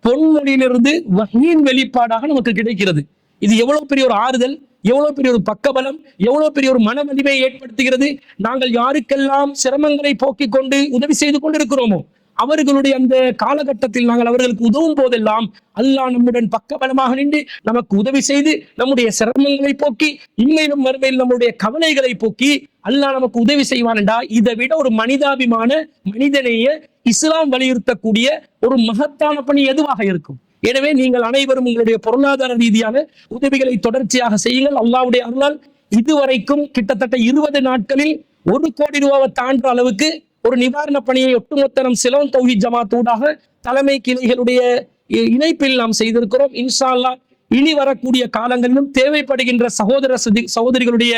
பொன்மொழியிலிருந்து வஹீயின் வெளிப்பாடாக நமக்கு கிடைக்கிறது. இது எவ்வளவு பெரிய ஒரு ஆறுதல், எவ்வளவு பெரிய ஒரு பக்கபலம், எவ்வளவு பெரிய ஒரு மன வலிமையை ஏற்படுத்துகிறது. நாங்கள் யாருக்கெல்லாம் சிரமங்களை போக்கிக் கொண்டு உதவி செய்து கொண்டிருக்கிறோமோ அவர்களுடைய அந்த காலகட்டத்தில் நாங்கள் அவர்களுக்கு உதவும் போதெல்லாம் அல்லாஹ் நம்முடன் பக்கபலமாக நின்று நமக்கு உதவி செய்து நம்முடைய சிரமங்களை போக்கி இன்மையிலும் மறுமையில் நம்முடைய கவலைகளை போக்கி அல்லாஹ் நமக்கு உதவி செய்வான் என்றா இதை விட ஒரு மனிதாபிமான மனிதனைய இஸ்லாம் வலியுறுத்தக்கூடிய ஒரு மகத்தான பணி எதுவாக இருக்கும்? எனவே நீங்கள் அனைவரும் உங்களுடைய பொருளாதார ரீதியான உதவிகளை தொடர்ச்சியாக செய்யுங்கள். அல்லாஹ்வுடைய அருளால் இதுவரைக்கும் கிட்டத்தட்ட 20 நாட்களில் 1 கோடி ரூபாவை தாண்டுற அளவுக்கு ஒரு நிவாரண பணியை ஒட்டுமொத்த நம் சிலோன் தௌஹீத் ஜமாத் ஊடாக தலைமை கிளைகளுடைய இணைப்பில் நாம் செய்திருக்கிறோம். இன்ஷா அல்லாஹ் இனி வரக்கூடிய காலங்களிலும் தேவைப்படுகின்ற சகோதரிகளுடைய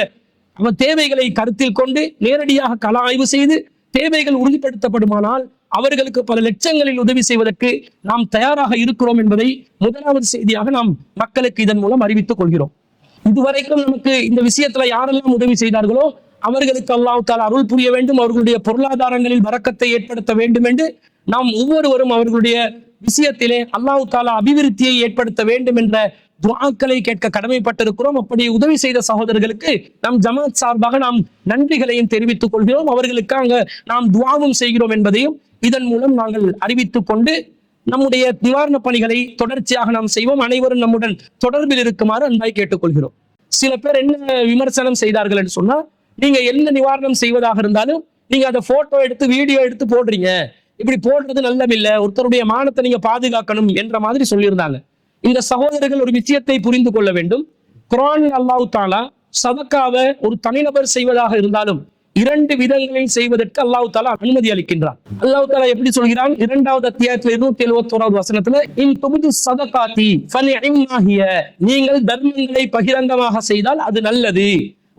தேவைகளை கருத்தில் கொண்டு நேரடியாக கள ஆய்வு செய்து தேவைகள் உறுதிப்படுத்தப்படுமானால் அவர்களுக்கு பல லட்சங்களில் உதவி செய்வதற்கு நாம் தயாராக இருக்கிறோம் என்பதை முதலாவது செய்தியாக நாம் மக்களுக்கு இதன் மூலம் அறிவித்துக் கொள்கிறோம். இதுவரைக்கும் நமக்கு இந்த விஷயத்துல யாரெல்லாம் உதவி செய்தார்களோ அவர்களுக்கு அல்லாஹ் தஆலா அருள் புரிய வேண்டும், அவர்களுடைய பொருளாதாரங்களில் பரக்கத்தை ஏற்படுத்த வேண்டும் என்று நாம் ஒவ்வொருவரும் அவர்களுடைய விஷயத்திலே அல்லாஹ் தஆலா அபிவிருத்தியை ஏற்படுத்த வேண்டும் என்ற துஆக்களை கேட்க கடமைப்பட்டிருக்கிறோம். அப்படி உதவி செய்த சகோதரர்களுக்கு நம் ஜமாத் சார்பாக நாம் நன்றிகளையும் தெரிவித்துக் கொள்கிறோம். அவர்களுக்காக நாம் துஆவும் செய்கிறோம் என்பதையும் இதன் மூலம் நாங்கள் அறிவித்துக் கொண்டு நம்முடைய நிவாரண பணிகளை தொடர்ச்சியாக நாம் செய்வோம். அனைவரும் நம்முடன் தொடர்பில் இருக்குமாறு அன்பாய் கேட்டுக்கொள்கிறோம். சில பேர் என்ன விமர்சனம் செய்தார்கள் என்று சொன்னா, நீங்க என்ன நிவாரணம் செய்வதாக இருந்தாலும் நீங்க அதை போட்டோ எடுத்து வீடியோ எடுத்து போடுறீங்க, இப்படி போடுறது நல்லதில்லை, ஒருத்தருடைய மானத்தை நீங்க பாதுகாக்கணும் என்ற மாதிரி சொல்லியிருந்தாங்க. இந்த சகோதரர்கள் ஒரு விஷயத்தை புரிந்து கொள்ள வேண்டும். குர்ஆனில் அல்லாஹ் தஆலா சதக்காவை ஒரு தனிநபர் செய்வதாக இருந்தாலும் 2 விதங்களில் செய்வதற்கு அல்லாஹ் தஆலா அனுமதி அளிக்கின்றார். அல்லாஹ் தஆலா எப்படி சொல்கிறான்? 2வது அத்தியாயத்தில் 271வது வசனத்துல இன் துபது ஸதகாத்தி ஃபனிஇம்மா ஹிய, நீங்கள் தர்மங்களை பகிரங்கமாக செய்தால் அது நல்லது.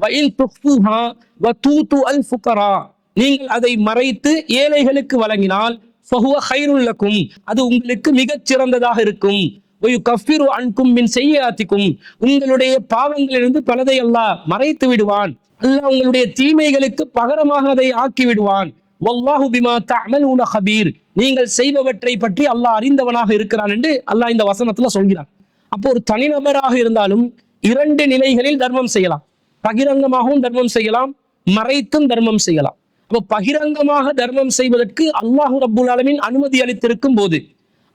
வ இன் துஃபுஹா வ தூது அல் ஃபுகரா, நீங்கள் அதை மறைத்து ஏழைகளுக்கு வழங்கினால் ஃபஹுவ கைருல் லக்கும், அது உங்களுக்கு மிகச் சிறந்ததாக இருக்கும். வயுகஃபிரு அன்கும் மின் செய்யாத்திக்கும், உங்களுடைய பாவங்களிலிருந்து பலதை அல்லாஹ் மறைத்து விடுவான், அல்லாஹ் உங்களுடைய தீமைகளுக்கு பகரமாக அதை ஆக்கி விடுவான். வல்லாஹு பிமா தஅமலூன கபீர், நீங்கள் செய்பவற்றை பற்றி அல்லாஹ் அறிந்தவனாக இருக்கிறான் என்று அல்லாஹ் இந்த வசனத்துல சொல்கிறான். அப்போ ஒரு தனிநபராக இருந்தாலும் 2 நிலைகளில் தர்மம் செய்யலாம். பகிரங்கமாகவும் தர்மம் செய்யலாம், மறைத்தும் தர்மம் செய்யலாம். அப்போ பகிரங்கமாக தர்மம் செய்வதற்கு அல்லாஹ் ரப்புல் ஆலமீன் அனுமதி அளித்திருக்கும் போது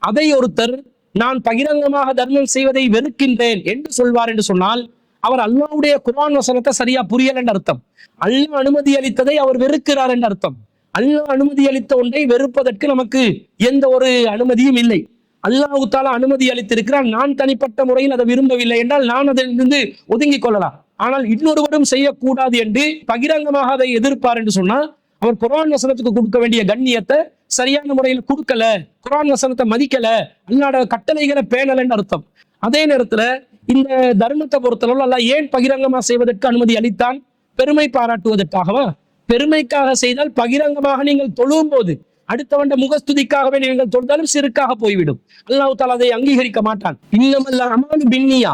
அதை ஒருத்தர் நான் பகிரங்கமாக தர்மம் செய்வதை வெறுக்கின்றேன் என்று சொல்வார் என்று சொன்னால் அவர் அல்லாஹ்வுடைய குர்ஆன் வசனத்தை சரியா புரியல என்று அர்த்தம். அல்லாஹ் அனுமதி அளித்ததை அவர் வெறுக்கிறார் என்று அர்த்தம். அல்லாஹ் அனுமதி அளித்த ஒன்றை வெறுப்பதற்கு நமக்கு எந்த ஒரு அனுமதியும் இல்லை. அல்லாஹ் தஆலா அனுமதி அளித்திருக்கிறார், நான் தனிப்பட்ட முறையில் அதை விரும்பவில்லை என்றால் நான் அதிலிருந்து ஒதுங்கிக் கொள்ளலாம். ஆனால் இன்னொருவரும் செய்யக்கூடாது என்று பகிரங்கமாக அதை எதிர்ப்பார் என்று சொன்னால் அவர் குர்ஆன் வசனத்துக்கு கொடுக்க வேண்டிய கண்ணியத்தை சரியான முறையில் கொடுக்கல, குர்ஆன் வசனத்தை மதிக்கல, அல்லாஹ்வுடைய கட்டளைகளை பேணலன்னு அர்த்தம். அதே நேரத்துல இந்த தர்மத்தை பொறுத்தளவு அல்லாஹ் ஏன் பகிரங்கமா செய்வதற்கு அனுமதி அளித்தான்? பெருமை பாராட்டுவதற்காகவா? பெருமைக்காக செய்தால் பகிரங்கமாக நீங்கள் தொழும் போது அடுத்தவண்ட முகஸ்துதிக்காகவே நீங்கள் தொழுதாலும் சிறுக்காக போய்விடும். அல்லாஹ் தஆலா அதை அங்கீகரிக்க மாட்டான். இன்னமல் அமாலு பின்னியா,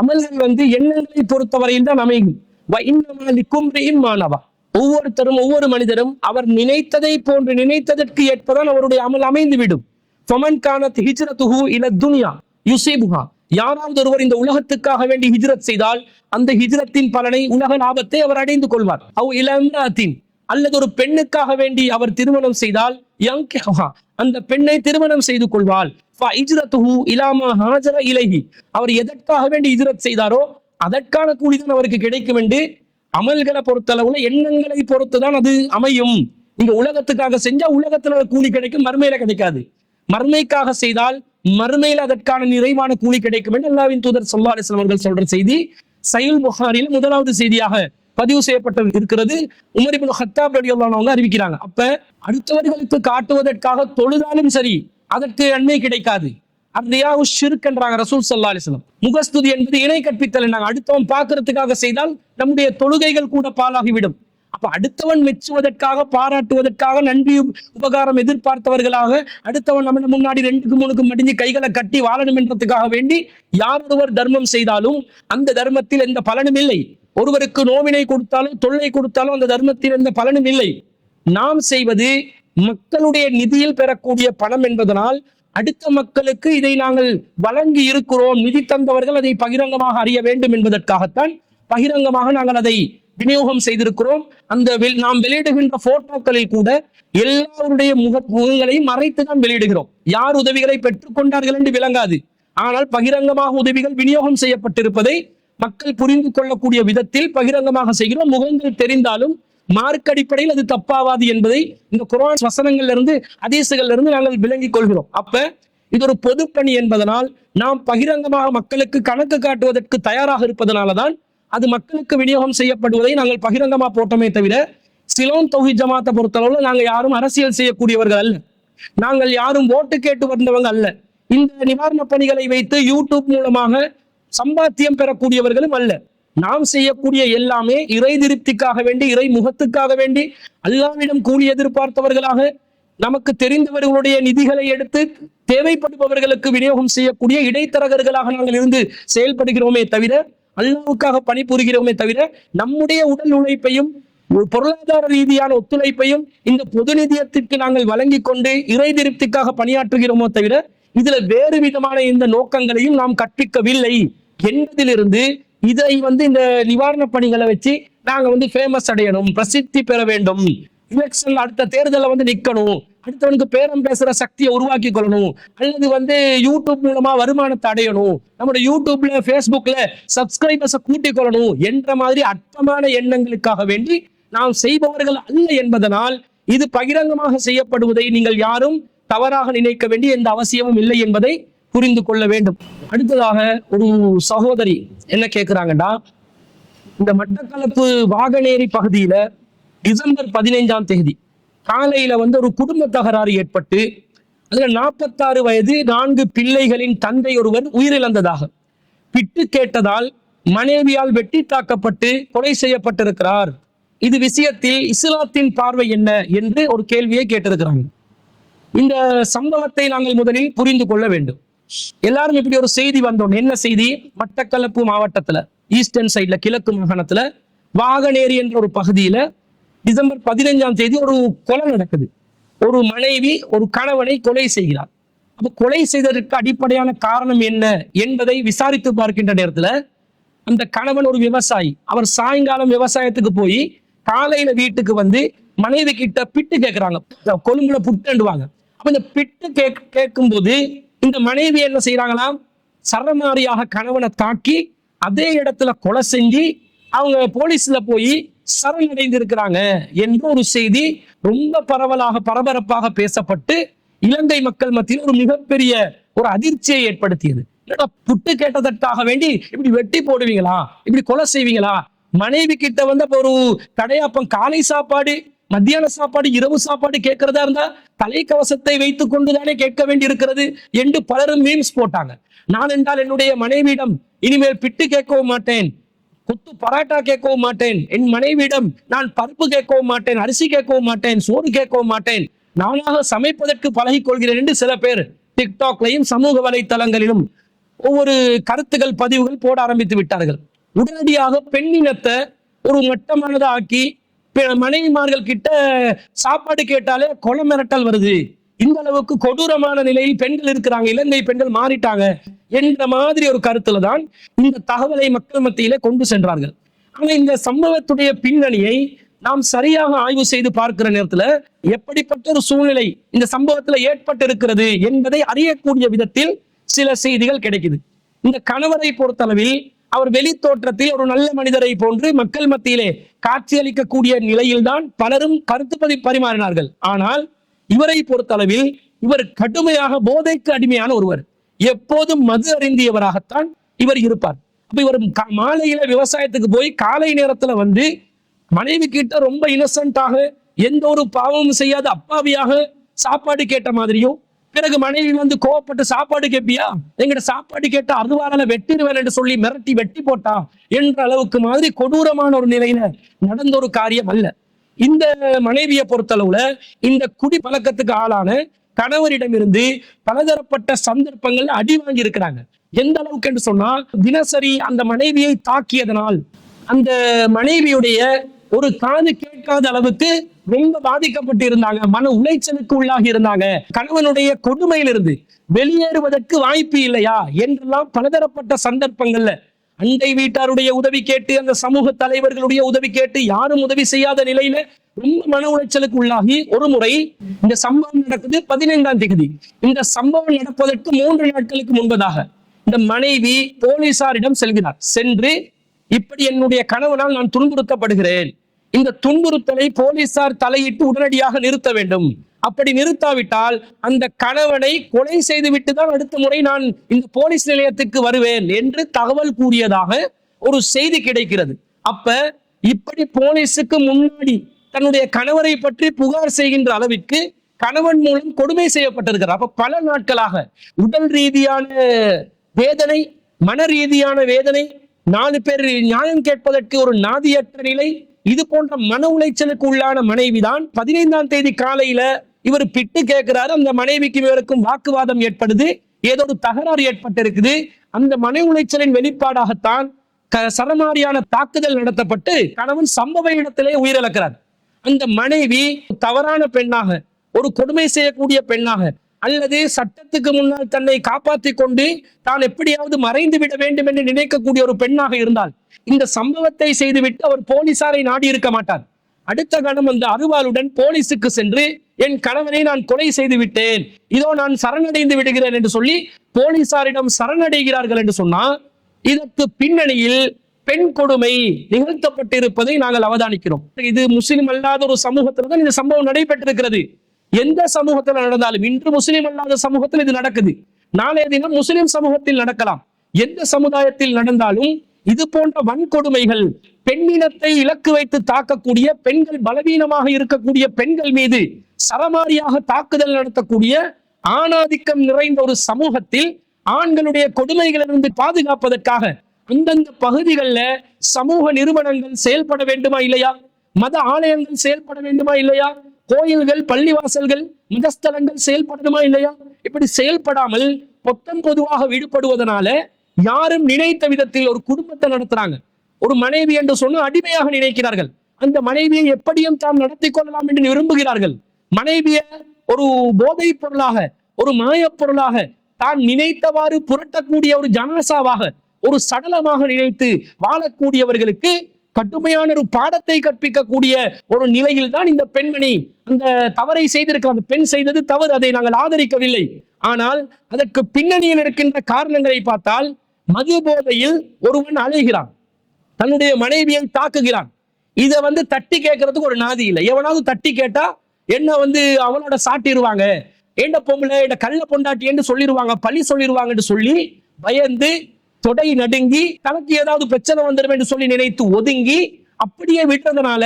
அமல்கள் எண்ணங்களை பொறுத்தவரையில் தான் அமையும். வ இன்னமா லிகும்ரிஇன் மா நவா, ஒவ்வொருத்தரும் ஒவ்வொரு மனிதரும் அவர் நினைத்ததை போன்று நினைத்ததற்கு ஏற்பதான் அவருடைய அமல் அமைந்து விடும். ஃபமன் கானத் ஹிஜ்ரத்துஹு இல துன்யா யுஸிபுஹா, யாராவது ஒருவர் இந்த உலகத்துக்காக வேண்டி ஹிஜ்ரத் செய்தால் அந்த ஹிஜ்ரத்தின் பலனை, உலக லாபத்தை அவர் அடைந்து கொள்வார். அவ் இல இம்ராத்தின், அல்லது ஒரு பெண்ணுக்காக வேண்டி அவர் திருமணம் செய்தால் யங்கிஹா, அந்த பெண்ணை திருமணம் செய்து கொள்வாள். ஃபஹிஜ்ரத்துஹு இலா மா ஹாஜர இலைஹி, அவர் எதற்காக வேண்டி ஹிஜ்ரத் செய்தாரோ அதற்கான கூலிதான் அவருக்கு கிடைக்கும் என்று அமல்களை பொறுத்தளவுல எண்ணங்களை பொறுத்துதான் அது அமையும். நீங்க உலகத்துக்காக செஞ்சா உலகத்துல கூலி கிடைக்கும், மறுமையில கிடைக்காது. மறுமைக்காக செய்தால் மறுமையில் அதற்கான நிறைவான கூலி கிடைக்கும் என்று அல்லாஹ்வின் தூதர் ஸல்லல்லாஹு அலைஹி வஸல்லம் அவர்கள் சொல்ற செய்தி சஹீஹ் புகாரியில் 1வது செய்தியாக பதிவு செய்யப்பட்டு இருக்கிறது. உமர் இப்னு கத்தாப் ரலியல்லாஹு அன்ஹு அறிவிக்கிறாங்க. அப்ப அடுத்தவர்களுக்கு காட்டுவதற்காக தொழுதாலும் சரி அதற்கு நன்மை கிடைக்காது. அர்ரியாஉ ஷிர்க் என்றாங்க ரசூல் ஸல்லல்லாஹு அலைஹி வஸல்லம். முகஸ்துதி என்பது இணை கற்பித்தல் என்றாங்க. அடுத்தவன் பார்க்கறதுக்காக செய்தால் நம்முடைய தொழுகைகள் கூட பாழாகிவிடும். அப்ப அடுத்தவன் மெச்சுவதற்காக, பாராட்டுவதற்காக, நன்றி உபகாரம் எதிர்பார்த்தவர்களாக, அடுத்தவன் நம்ம முன்னாடி 2க்கு 3க்கு மடிஞ்சு கைகளை கட்டி வாழணும் என்றதுக்காக வேண்டி யார் ஒருவர் தர்மம் செய்தாலும் அந்த தர்மத்தில் எந்த பலனும் இல்லை. ஒருவருக்கு நோவினை கொடுத்தாலும் தொல்லை கொடுத்தாலும் அந்த தர்மத்தில் எந்த பலனும் இல்லை. நாம் செய்வது மக்களுடைய நிதியில் பெறக்கூடிய பணம் என்பதனால் அடுத்த மக்களுக்கு இதை நாங்கள் வழங்கி இருக்கிறோம், நிதி தந்தவர்கள் அதை பகிரங்கமாக அறிய வேண்டும் என்பதற்காகத்தான் பகிரங்கமாக நாங்கள் அதை விநியோகம் செய்திருக்கிறோம். அந்த நாம் வெளியிடுகின்ற போட்டோக்களில் கூட எல்லாருடைய முகங்களையும் மறைத்துதான் வெளியிடுகிறோம். யார் உதவிகளை பெற்றுக் கொண்டார்கள் என்று விளங்காது. ஆனால் பகிரங்கமாக உதவிகள் விநியோகம் செய்யப்பட்டிருப்பதை மக்கள் புரிந்து கொள்ளக்கூடிய விதத்தில் பகிரங்கமாக செய்கிறோம். முகங்கள் தெரிந்தாலும் மார்க் அடிப்படையில் அது தப்பாவாது என்பதை இந்த குர்ஆன் வசனங்கள்ல இருந்து ஹதீசுகள்ல இருந்து நாங்கள் விளங்கிக் கொள்கிறோம். அப்ப இது ஒரு பொதுப்பணி என்பதனால் நாம் பகிரங்கமாக மக்களுக்கு கணக்கு காட்டுவதற்கு தயாராக இருப்பதனாலதான் அது மக்களுக்கு விநியோகம் செய்யப்படுவதை நாங்கள் பகிரங்கமா போட்டோமே தவிர, சிலோன் தௌஹீத் ஜமாத்தை பொறுத்தளவுல நாங்க யாரும் அரசியல் செய்யக்கூடியவர்கள் அல்ல, நாங்கள் யாரும் ஓட்டு கேட்டு வந்தவங்க அல்ல, இந்த நிவாரண பணிகளை வைத்து யூடியூப் மூலமாக சம்பாத்தியம் பெறக்கூடியவர்களும் அல்ல. நாம் செய்யக்கூடிய எல்லாமே இறை திருப்திக்காக வேண்டி, இறை முகத்துக்காக வேண்டி, அல்லாஹ்விடம் கூலி எதிர்பார்த்தவர்களாக, நமக்கு தெரிந்தவர்களுடைய நிதிகளை எடுத்து தேவைப்படுபவர்களுக்கு விநியோகம் செய்யக்கூடிய இடைத்தரகர்களாக நாங்கள் இருந்து செயல்படுகிறோமே தவிர, அல்லாஹ்வுக்காக பணிபுரிகிறோமே தவிர, நம்முடைய உடல் உழைப்பையும் பொருளாதார ரீதியான ஒத்துழைப்பையும் இந்த பொது நிதியத்திற்கு நாங்கள் வழங்கி கொண்டு இறை திருப்திக்காக பணியாற்றுகிறோமோ தவிர, இதுல வேறு விதமான இந்த நோக்கங்களையும் நாம் கற்பிக்கவில்லை என்பதிலிருந்து இதை இந்த நிவாரண பணிகளை வச்சு நாங்க ஃபேமஸ் அடையணும், பிரசித்தி பெற வேண்டும், எலெக்ஷன்ல அடுத்த தேர்தலை நிக்கணும், அடுத்தவனுக்கு பேரம் பேசுற சக்தியை உருவாக்கி கொள்ளணும், அல்லது யூடியூப் மூலமா வருமானத்தை அடையணும், நம்முடைய யூடியூப்ல பேஸ்புக்ல சப்ஸ்கிரைபர்ஸை கூட்டிக் கொள்ளணும் என்ற மாதிரி அற்பமான எண்ணங்களுக்காக வேண்டி நாம் செய்பவர்கள் அல்ல என்பதனால் இது பகிரங்கமாக செய்யப்படுவதை நீங்கள் யாரும் தவறாக நினைக்க வேண்டிய எந்த அவசியமும் இல்லை என்பதை புரிந்து கொள்ள வேண்டும். அடுத்ததாக ஒரு சகோதரி என்ன கேட்கிறாங்கடா, இந்த மட்டக்களப்பு வாகனேரி பகுதியில டிசம்பர் 15ஆம் தேதி காலையில ஒரு குடும்ப தகராறு ஏற்பட்டு அதுல 46 வயது 4 பிள்ளைகளின் தந்தை ஒருவர் உயிரிழந்ததாக, பிட்டு கேட்டதால் மனைவியால் வெட்டி தாக்கப்பட்டு கொலை செய்யப்பட்டிருக்கிறார். இது விஷயத்தில் இஸ்லாத்தின் பார்வை என்ன என்று ஒரு கேள்வியை கேட்டிருக்கிறாங்க. இந்த சம்பவத்தை நாங்கள் முதலில் புரிந்து கொள்ள வேண்டும். எல்லாரும் இப்படி ஒரு செய்தி வந்தோம். என்ன செய்தி? மட்டக்களப்பு மாவட்டத்துல ஈஸ்டர்ன் சைட்ல கிழக்கு மாகாணத்துல வாகனேரி என்ற ஒரு பகுதியில டிசம்பர் 15ஆம் தேதி ஒரு கொலை நடக்குது. ஒரு மனைவி ஒரு கணவனை கொலை செய்கிறார். அப்ப கொலை செய்ததற்கு அடிப்படையான காரணம் என்ன என்பதை விசாரித்து பார்க்கின்ற நேரத்துல அந்த கணவன் ஒரு விவசாயி. அவர் சாயங்காலம் விவசாயத்துக்கு போய் காலையில வீட்டுக்கு மனைவி கிட்ட பிட்டு கேட்கிறாங்க, கொழும்புல புட்டுவாங்க. அப்ப இந்த பிட்டு கேட்கும் போது இந்த மனைவி என்ன செய்யறாங்களாம், சரமாரியாக கணவனை தாக்கி அதே இடத்துல கொலை செஞ்சு அவங்க போலீஸ்ல போய் சரணடைந்து இருக்கிறாங்க என்ற ஒரு செய்தி ரொம்ப பரபரப்பாக பேசப்பட்டு இலங்கை மக்கள் மத்தியில் ஒரு மிகப்பெரிய ஒரு அதிர்ச்சியை ஏற்படுத்தியது. புட்டு கேட்டதற்காக வேண்டி இப்படி வெட்டி போடுவீங்களா, இப்படி கொலை செய்வீங்களா? மனைவி கிட்ட ஒரு கடையாப்பம் காலை சாப்பாடு, மத்தியான சாப்பாடு, இரவு சாப்பாடு கேட்கறதா இருந்தா தலைக்கவசத்தை வைத்துக் கொண்டுதானே கேட்க வேண்டி இருக்கிறது என்று பலரும் மீம்ஸ் போட்டாங்க. நான் என்றால் என்னுடைய மனைவியிடம் இனிமேல் பிட்டு கேட்கவும் மாட்டேன், கொத்து பராட்டா கேட்கவும் மாட்டேன், என் மனைவியிடம் நான் பருப்பு கேட்கவும் மாட்டேன், அரிசி கேட்கவும் மாட்டேன், சோறு கேட்கவும் மாட்டேன், நானாக சமைப்பதற்கு பழகிக் கொள்கிறேன் என்று சில பேர் டிக்டாக்லையும் சமூக வலைத்தளங்களிலும் ஒவ்வொரு கருத்துகள் பதிவுகள் போட ஆரம்பித்து விட்டார்கள். உடனடியாக பெண்ணினத்தை ஒரு மட்டமானதை ஆக்கி மனைவிமார்கள் கிட்ட சாப்பாடு கேட்டாலே கொலை மிரட்டல் வருது, இந்த அளவுக்கு கொடூரமான நிலையில் பெண்கள் இருக்கிறாங்க, இலங்கை பெண்கள் மாறிட்டாங்க என்ற மாதிரி ஒரு கருத்துல தான் இந்த தகவலை மக்கள் மத்தியிலே கொண்டு சென்றார்கள். ஆனா இந்த சம்பவத்துடைய பின்னணியை நாம் சரியாக ஆய்வு செய்து பார்க்கிற நேரத்துல எப்படிப்பட்ட ஒரு சூழ்நிலை இந்த சம்பவத்துல ஏற்பட்டு இருக்கிறது என்பதை அறியக்கூடிய விதத்தில் சில செய்திகள் கிடைக்குது. இந்த கணவரை பொறுத்தளவில் அவர் வெளி தோற்றத்தில் ஒரு நல்ல மனிதரை போன்று மக்கள் மத்தியிலே காட்சியளிக்கக்கூடிய நிலையில்தான் பலரும் கருத்து பரிமாறினார்கள். ஆனால் இவரை பொறுத்தளவில் இவர் கடுமையாக போதைக்கு அடிமையான ஒருவர், எப்போதும் மது அருந்தியவராகத்தான் இவர் இருப்பார். அப்ப இவர் மாலையில விவசாயத்துக்கு போய் காலை நேரத்துல மனைவி கிட்ட ரொம்ப இன்னசென்ட்டாக எந்த ஒரு பாவமும் செய்யாத அப்பாவியாக சாப்பாடு கேட்ட மாதிரியும், பிறகு மனைவி கோவப்பட்டு சாப்பாடு கேட்பியா, எங்கிட்ட சாப்பாடு கேட்ட அருவாளால வெட்டிடுவேன் என்று சொல்லி மிரட்டி வெட்டி போட்டா என்ற அளவுக்கு மாதிரி கொடூரமான ஒரு நிலையில நடந்த ஒரு காரியம் அல்ல. இந்த மனைவியை பொறுத்தளவுல இந்த குடி பழக்கத்துக்கு ஆளான கணவரிடமிருந்து பலதரப்பட்ட சந்தர்ப்பங்கள் அடி வாங்கி இருக்கிறாங்க. எந்த அளவுக்கு என்று சொன்னா, தினசரி அந்த மனைவியை தாக்கியதனால் அந்த மனைவியுடைய ஒரு காது கேட்காத அளவுக்கு ரொம்ப பாதிக்கப்பட்டு இருந்தாங்க, மன உளைச்சலுக்கு உள்ளாகி இருந்தாங்க. கணவனுடைய கொடுமையிலிருந்து வெளியேறுவதற்கு வாய்ப்பு இல்லையா என்றெல்லாம் பலதரப்பட்ட சந்தர்ப்பங்கள்ல அண்டை வீட்டாருடைய உதவி கேட்டு, அந்த சமூக தலைவர்களுடைய உதவி கேட்டு, யாரும் உதவி செய்யாத நிலையில ரொம்ப மன உளைச்சலுக்கு உள்ளாகி ஒரு முறை இந்த சம்பவம் நடக்குது 15ஆம் தேதி. இந்த சம்பவம் நடப்பதற்கு 3 நாட்களுக்கு முன்பதாக இந்த மனைவி போலீசாரிடம் செல்கிறார். சென்று இப்படி என்னுடைய கணவனால் நான் துன்புறுத்தப்படுகிறேன், இந்த துன்புறுத்தலை போலீசார் தலையிட்டு உடனடியாக நிறுத்த வேண்டும், அப்படி நிறுத்தாவிட்டால் அந்த கணவனை கொலை செய்து விட்டுதான் அடுத்த முறை நான் இந்த போலீஸ் நிலையத்திற்கு வருவேன் என்று தகவல் கூறியதாக ஒரு செய்தி கிடைக்கிறது. அப்ப இப்படி போலீஸுக்கு முன்னாடி தன்னுடைய கணவரை பற்றி புகார் செய்கின்ற அளவிற்கு கணவன் மூலம் கொடுமை செய்யப்பட்டிருக்கிறார். அப்ப பல நாட்களாக உடல் ரீதியான வேதனை, மன ரீதியான வேதனை, 4 பேர் நியாயம் கேட்பதற்கு ஒரு நாதியற்ற நிலை, இது போன்ற மன உளைச்சலுக்கு உள்ளான மனைவிதான் 15ஆம் தேதி காலையில இவர் பிட்டு கேட்கிறாரு. அந்த மனைவிக்கு இவருக்கும் வாக்குவாதம் ஏற்படுது, ஏதோ ஒரு தகராறு ஏற்பட்டிருக்குது. அந்த மன உளைச்சலின் வெளிப்பாடாகத்தான் சரமாரியான தாக்குதல் நடத்தப்பட்டு கணவன் சம்பவ இடத்திலே உயிரிழக்கிறார். அந்த மனைவி தவறான பெண்ணாக, ஒரு கொடுமை செய்யக்கூடிய பெண்ணாக, அல்லது சட்டத்துக்கு முன்னால் தன்னை காப்பாற்றி கொண்டு தான் எப்படியாவது மறைந்து விட வேண்டும் என்று நினைக்கக்கூடிய ஒரு பெண்ணாக இருந்தால் இந்த சம்பவத்தை செய்துவிட்டு அவர் போலீசாரை நாடி இருக்க மாட்டார். அடுத்த கணம் அந்த அருவாளுடன் போலீஸுக்கு சென்று என் கணவனை நான் கொலை செய்து விட்டேன், இதோ நான் சரணடைந்து விடுகிறேன் என்று சொல்லி போலீசாரிடம் சரணடைகிறார்கள் என்று சொன்னால், இதற்கு பின்னணியில் பெண் கொடுமை நிகழ்த்தப்பட்டிருப்பதை நாங்கள் அவதானிக்கிறோம். இது முஸ்லிம் அல்லாத ஒரு சமூகத்தில் தான் இந்த சம்பவம் நடைபெற்றிருக்கிறது. எந்த சமூகத்தில் நடந்தாலும், இன்று முஸ்லிம் அல்லாத சமூகத்தில் இது நடக்குது, நாளைய தினம் முஸ்லிம் சமூகத்தில் நடக்கலாம். எந்த சமுதாயத்தில் நடந்தாலும் இது போன்ற வன்கொடுமைகள், பெண்ணினத்தை இலக்கு வைத்து தாக்கக்கூடிய, பெண்கள் பலவீனமாக இருக்கக்கூடிய பெண்கள் மீது சரமாரியாக தாக்குதல் நடத்தக்கூடிய ஆணாதிக்கம் நிறைந்த ஒரு சமூகத்தில் ஆண்களுடைய கொடுமைகளிலிருந்து பாதுகாப்பதற்காக அந்தந்த பகுதிகளில் சமூக நிறுவனங்கள் செயல்பட வேண்டுமா இல்லையா? மத ஆலயங்கள் செயல்பட வேண்டுமா இல்லையா? கோயில்கள், பள்ளிவாசல்கள், மதஸ்தலங்கள் செயல்படணுமா இல்லையா? இப்படி செயல்படாமல் பொத்தம் பொதுவாக விடுபடுவதனால யாரும் நினைத்த விதத்தில் ஒரு குடும்பத்தை நடத்துறாங்க. ஒரு மனைவி என்று சொன்ன அடிமையாக நினைக்கிறார்கள். அந்த மனைவியை எப்படியும் தாம் நடத்தி கொள்ளலாம் என்று விரும்புகிறார்கள். மனைவியை ஒரு போதைப் பொருளாக, ஒரு மாயப் பொருளாக, தான் நினைத்தவாறு புரட்டக்கூடிய ஒரு ஜனாசாவாக, ஒரு சடலமாக நினைத்து வாழக்கூடியவர்களுக்கு கடுமையான ஒரு பாடத்தை கற்பிக்கக்கூடிய ஒரு நிலையில் தான் இந்த பெண்மணி அந்த தவறை செய்திருக்கிறார். அந்த பெண் செய்தது தவறு, அதை நாங்கள் ஆதரிக்கவில்லை. ஆனால் அதற்கு பின்னணியில் இருக்கின்ற காரணங்களை பார்த்தால், மது போதையில் ஒருவன் அழைகிறான், தன்னுடைய மனைவியை தாக்குகிறான். இதை தட்டி கேட்கறதுக்கு ஒரு நாதி இல்லை. எவனாவது தட்டி கேட்டா என்ன அவனோட சாட்டிடுவாங்க, ஏண்ட பொம்பளை, ஏண்ட கள்ள பொண்டாட்டி என்று சொல்லிடுவாங்க, பழி சொல்லிடுவாங்கன்னு சொல்லி பயந்து தொடை நடுங்கி தனக்கு ஏதாவது பிரச்சனை வந்துடும் என்று சொல்லி நினைத்து ஒதுங்கி அப்படியே விட்டதுனால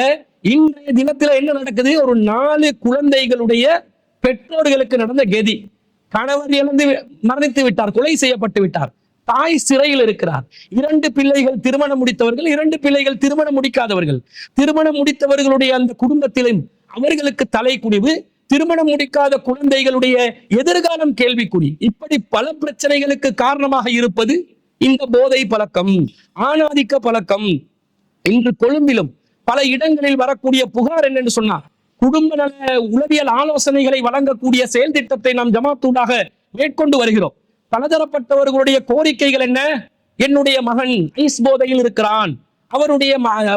இன்றைய தினத்துல என்ன நடக்குது? ஒரு 4 குழந்தைகளுடைய பெற்றோர்களுக்கு நடந்த கதி. கணவர் இழந்து மரணித்து விட்டார், கொலை செய்யப்பட்டு விட்டார், தாய் சிறையில் இருக்கிறார். 2 பிள்ளைகள் திருமணம் முடித்தவர்கள், 2 பிள்ளைகள் திருமணம் முடிக்காதவர்கள். திருமணம் முடித்தவர்களுடைய அந்த குடும்பத்திலும் அவர்களுக்கு தலைக்குடிவு, திருமணம் முடிக்காத குழந்தைகளுடைய எதிர்காலம் கேள்விக்குறி. இப்படி பல பிரச்சனைகளுக்கு காரணமாக இருப்பது இந்த போதை பழக்கம், ஆணாதிக்க பழக்கம். இன்று கொழும்பிலும் பல இடங்களில் வரக்கூடிய புகார் என்னென்று சொன்னார், குடும்ப நல உளவியல் ஆலோசனைகளை வழங்கக்கூடிய செயல் திட்டத்தை நாம் ஜமாத்தூடாக மேற்கொண்டு வருகிறோம். பலதரப்பட்டவர்களுடைய கோரிக்கைகள் என்ன? என்னுடைய மகன் ஐஸ் போதையில் இருக்கிறான், அவருடைய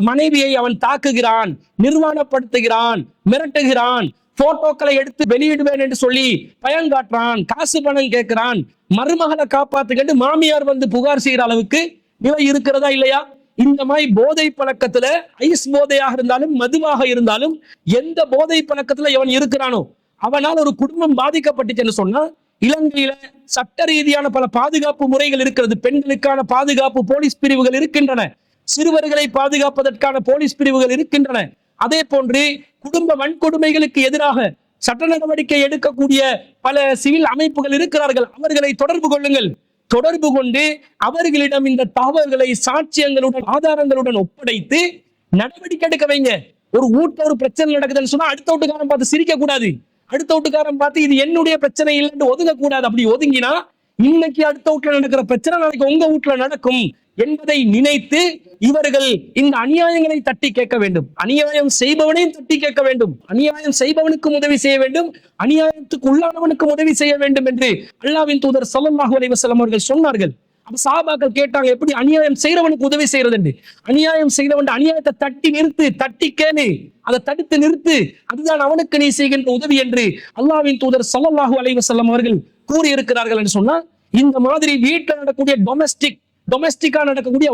மனைவியை அவன் தாக்குகிறான், நிர்வாணப்படுத்துகிறான், மிரட்டுகிறான், போட்டோக்களை எடுத்து வெளியிடுவேன் என்று சொல்லி பயங்காட்டுறான், காசு பணம் கேட்கிறான், மருமகளை காப்பாத்துக்கிட்டு மாமியார் புகார் செய்யற அளவுக்கு நிலை இருக்கிறதா இல்லையா? இந்த மாதிரி போதை பழக்கத்துல, ஐஸ் போதையாக இருந்தாலும் மதுவாக இருந்தாலும், எந்த போதை பழக்கத்துல எவன் இருக்கிறானோ அவனால் ஒரு குடும்பம் பாதிக்கப்பட்டுச்சுன்னு சொன்னா, இலங்கையில சட்ட ரீதியான பல பாதுகாப்பு முறைகள் இருக்கிறது. பெண்களுக்கான பாதுகாப்பு போலீஸ் பிரிவுகள் இருக்கின்றன, சிறுவர்களை பாதுகாப்பதற்கான போலீஸ் பிரிவுகள் இருக்கின்றன. அதே போன்று குடும்ப வன்கொடுமைகளுக்கு எதிராக சட்ட நடவடிக்கை எடுக்கக்கூடிய பல சிவில் அமைப்புகள் இருக்கிறார்கள். அவர்களை தொடர்பு கொள்ளுங்கள். தொடர்பு கொண்டு அவர்களிடம் இந்த தகவல்களை சாட்சியங்களுடன், ஆதாரங்களுடன் ஒப்படைத்து நடவடிக்கை எடுக்க வைங்க. ஒரு வீட்டுல ஒரு பிரச்சனை நடக்குதுன்னு சொன்னா அடுத்த வீட்டுக்காரன் பார்த்து சிரிக்க கூடாது, அடுத்த வீட்டுக்காரன் பார்த்து இது என்னுடைய பிரச்சனை இல்லைன்னு ஒதுங்க கூடாது. அப்படி ஒதுங்கினா இன்னைக்கு அடுத்த வீட்டுல நடக்கிற பிரச்சனை நாளைக்கு உங்க வீட்டுல நடக்கும் என்பதை நினைத்து இவர்கள் இந்த அநியாயங்களை தட்டி கேட்க வேண்டும். அநியாயம் செய்பவனையும் தட்டி கேட்க வேண்டும், அநியாயம் செய்பவனுக்கும் உதவி செய்ய வேண்டும், அநியாயத்துக்கு உள்ளானவனுக்கும் உதவி செய்ய வேண்டும் என்று அல்லாஹ்வின் தூதர் ஸல்லல்லாஹு அலைஹி வஸல்லம் அவர்கள் சொன்னார்கள். அப்ப சஹாபாக்கள் கேட்டாங்க, எப்படி அநியாயம் செய்யறவனுக்கு உதவி செய்யறது என்று. அநியாயம் செய்யறவன் அநியாயத்தை தட்டி நிறுத்து, தட்டி கேளு, அதை தடுத்து நிறுத்து, அதுதான் அவனுக்கு நீ செய்கின்ற உதவி என்று அல்லாஹ்வின் தூதர் ஸல்லல்லாஹு அலைஹி வஸல்லம் அவர்கள் கூறி இருக்கிறார்கள் என்று சொன்னா, இந்த மாதிரி வீட்டில் நடக்கக்கூடிய டொமெஸ்டிக்கா நடக்கக்கூடிய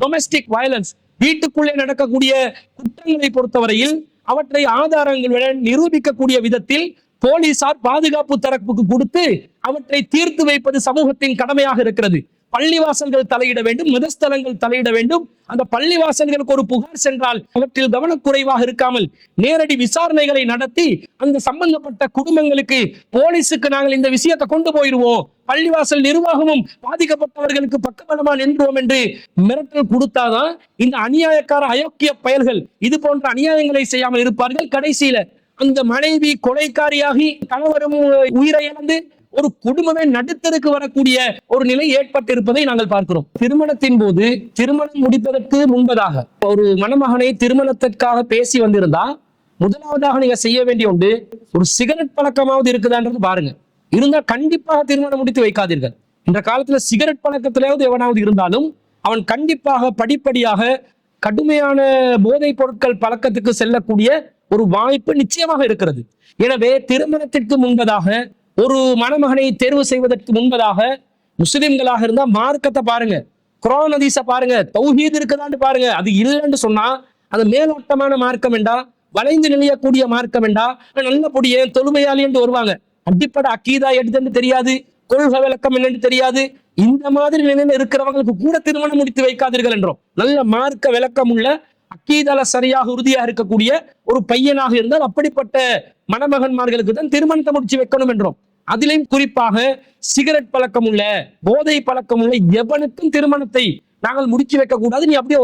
டொமெஸ்டிக் வயலன்ஸ், வீட்டுக்குள்ளே நடக்கக்கூடிய குற்றங்களை பொறுத்தவரையில் அவற்றை ஆதாரங்களுடன் நிரூபிக்கக்கூடிய விதத்தில் போலீசார் பாதுகாப்பு தரப்புக்கு கொடுத்து அவற்றை தீர்த்து வைப்பது சமூகத்தின் கடமையாக இருக்கிறது. பள்ளிவாசல்கள் தலையிட வேண்டும், மதஸ்தலங்கள் தலையிட வேண்டும். அந்த பள்ளிவாசல்களுக்கு ஒரு புகார் சென்றால் அவற்றில் கவனக்குறைவாக இருக்காமல் நேரடி விசாரணைகளை நடத்தி அந்த சம்பந்தப்பட்ட குடும்பங்களுக்கு போலீஸுக்கு நாங்கள் இந்த விஷயத்தை கொண்டு போயிருவோம், பள்ளிவாசல் நிர்வாகமும் பாதிக்கப்பட்டவர்களுக்கு பக்கபலமா நின்றோம் என்று மிரட்டல் கொடுத்தாதான் இந்த அநியாயக்கார அயோக்கிய பயல்கள் இது போன்ற அநியாயங்களை செய்யாமல் இருப்பார்கள். கடைசியில அந்த மனைவி கொலைக்காரியாகி கணவரும் உயிரை இழந்து ஒரு குடும்பமே நடுத்தருக்கு வரக்கூடிய ஒரு நிலை ஏற்பட்டிருப்பதை நாங்கள் பார்க்கிறோம். திருமணத்தின் போது திருமணம் முடிப்பதற்கு முன்பதாக ஒரு மணமகனை திருமணத்திற்காக பேசி வந்திருந்தா முதலாவதாக நீங்க செய்ய வேண்டிய ஒன்று, ஒரு சிகரெட் பழக்கமாவது இருக்குதான்றது பாருங்க. இருந்தா கண்டிப்பாக திருமணம் முடித்து வைக்காதீர்கள். இந்த காலத்துல சிகரெட் பழக்கத்திலாவது எவனாவது இருந்தாலும் அவன் கண்டிப்பாக படிப்படியாக கடுமையான போதைப் பொருட்கள் பழக்கத்துக்கு செல்லக்கூடிய ஒரு வாய்ப்பு நிச்சயமாக இருக்கிறது. எனவே திருமணத்திற்கு முன்பதாக ஒரு மணமகனை தேர்வு செய்வதற்கு முன்பதாக முஸ்லிம்களாக இருந்தா மார்க்கத்தை பாருங்க, குர்ஆன் ஹதீஸை பாருங்க, தௌஹீத் இருக்குதான்னு பாருங்க. அது இல்லைன்னு சொன்னா அது மேலோட்டமான மார்க்கம் வேண்டா, வளைந்து நிலையக்கூடிய மார்க்கம் வேண்டா, நல்ல பொடியே தொழுமையாளி என்று வருவாங்க, அடிப்படை அக்கீதா எடுத்துன்னு தெரியாது, கொள்கை விளக்கம் என்னன்னு தெரியாது. இந்த மாதிரி நிலையில இருக்கிறவங்களுக்கு கூட திருமணம் முடித்து வைக்காதீர்கள் என்றோம். நல்ல மார்க்க விளக்கம் உள்ள அக்கீதால சரியாக உறுதியாக இருக்கக்கூடிய ஒரு பையனாக இருந்தால் அப்படிப்பட்ட மணமகன்மார்களுக்கு தான் திருமணத்தை முடிச்சு வைக்கணும் என்றோம். அதிலையும் குறிப்பாக சிகரெட் பழக்கம் உள்ள போதை பழக்கம் உள்ள எவனுக்கும் திருமணத்தை நாங்கள் முடிச்சு வைக்க கூடாது. நீ அப்படியே